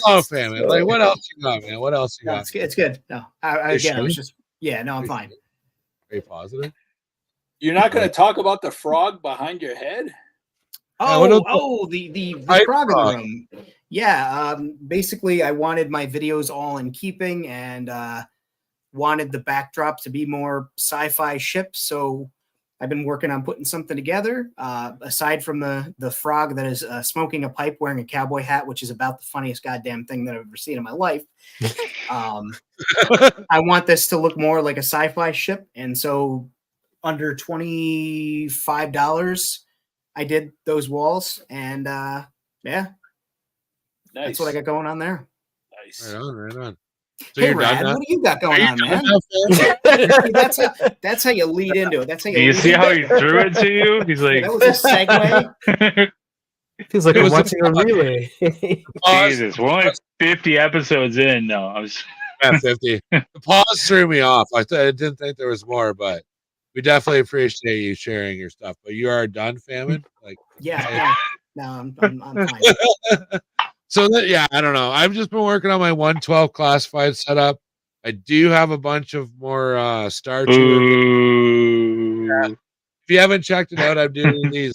Oh, famine. Like, what else you got, man? What else you got? It's good. No, I was just, I'm fine. Very positive. You're not going to talk about the frog behind your head? The frog in the room. Yeah, basically I wanted my videos all in keeping, and wanted the backdrop to be more sci-fi ship. So I've been working on putting something together. Aside from the frog that is smoking a pipe wearing a cowboy hat, which is about the funniest goddamn thing that I've ever seen in my life. I want this to look more like a sci-fi ship. And so under $25, I did those walls, and yeah. Nice. That's what I got going on there. Nice. Right on. So hey, Rad, what do you got going on, man? That's how you lead into it. That's how you. Do you see how he threw it to you? He's like, that was a segue. Feels like I'm watching a relay. Jesus, we're only 50 episodes in. No, I was at 50. The pause threw me off. I didn't think there was more, but we definitely appreciate you sharing your stuff. But you are done, famine. Like, yeah. No, I'm fine. So I don't know. I've just been working on my 112 classified setup. I do have a bunch of more Star Tour. Yeah. If you haven't checked it out, I'm doing these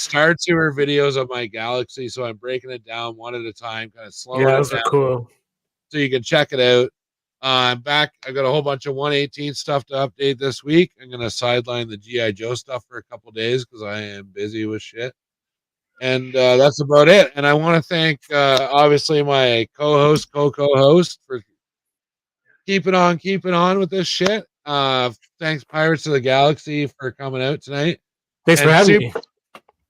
Star Tour videos of my galaxy. So I'm breaking it down one at a time, kind of slowing it down. Cool. So you can check it out. I'm back. I got a whole bunch of 118 stuff to update this week. I'm gonna sideline the GI Joe stuff for a couple days because I am busy with shit. And that's about it. And I want to thank, obviously, my co-host for keeping on with this shit. Thanks, Pirates of the Galaxy, for coming out tonight. Thanks for having me.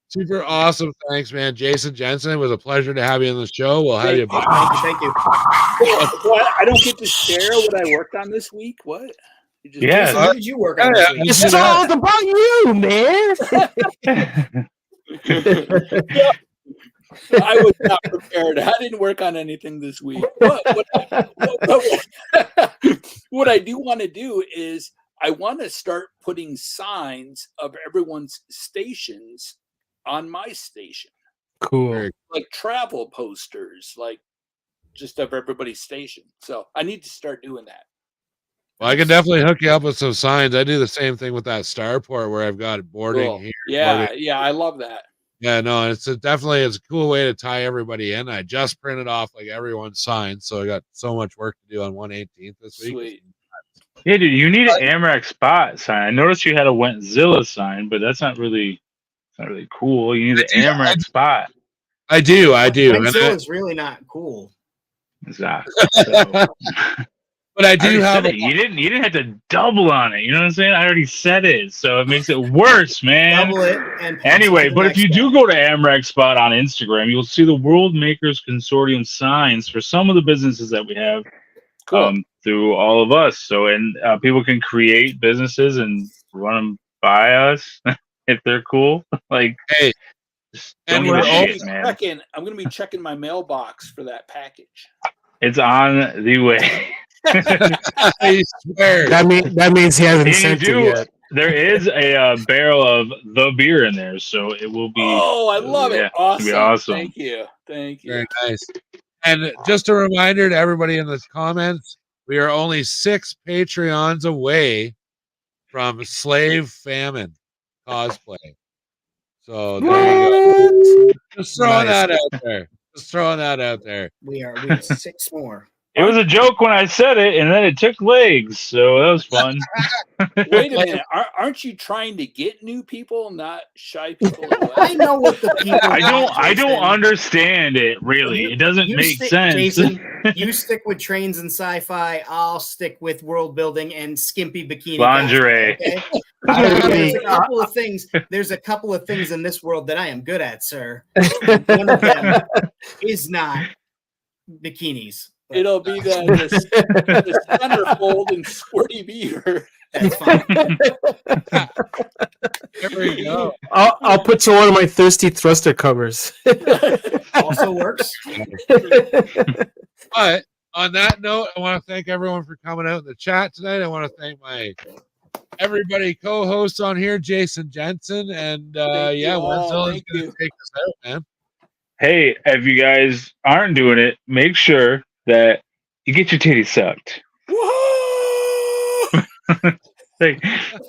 Super awesome. Thanks, man. Jensen, it was a pleasure to have you on the show. We'll have you back. Thank you. What? I don't get to share what I worked on this week? What? Jason, what did you work on this week? It's all about you, man. I was not prepared. I didn't work on anything this week. What I do want to do is I want to start putting signs of everyone's stations on my station. Cool. Like travel posters, like just of everybody's station. So I need to start doing that. Well, I can definitely hook you up with some signs. I do the same thing with that starport where I've got boarding here. Yeah, boarding. I love that. Yeah, no, it's definitely a cool way to tie everybody in. I just printed off like everyone's signs, so I got so much work to do on 118th this week. Sweet. Yeah, dude, you need an Amrex spot sign. I noticed you had a Wentzilla sign, but that's not really cool. You need an Amrex spot. I do. Wentzilla is really not cool. Exactly. So. But I do have you didn't have to double on it. You know what I'm saying? I already said it, so it makes it worse, man. Double it and anyway, but if you do go to Amrex Spot on Instagram, you'll see the World Makers Consortium signs for some of the businesses that we have through all of us. So, and people can create businesses and run them by us if they're cool. Like, hey, and we're man. I'm going to be checking my mailbox for that package. It's on the way. I swear. That means he hasn't sent it yet. There is a barrel of the beer in there, so it will be. Oh, I love it! Awesome. It'll be awesome. Thank you. Very nice. And just a reminder to everybody in the comments: we are only 6 Patreons away from Slave Famine cosplay. So there you go. Just throwing that out there. Just throwing that out there. We have 6 more. It was a joke when I said it, and then it took legs, so that was fun. Wait a minute. Aren't you trying to get new people, not shy people? I know what the people. I don't understand it really. It doesn't make sense. Jason, you stick with trains and sci-fi. I'll stick with world building and skimpy bikini lingerie. There's a couple of things in this world that I am good at, sir. One of them is not bikinis. It'll be the centerfold and squirty beaver. That's fine. There we go. I'll put you on my thirsty thruster covers. Also works. But on that note, I want to thank everyone for coming out in the chat tonight. I want to thank everybody co-hosts on here, Jason Jensen, and Wenzel is going to take us out, man. Hey, if you guys aren't doing it, make sure that you get your titties sucked. Whoa! Hey,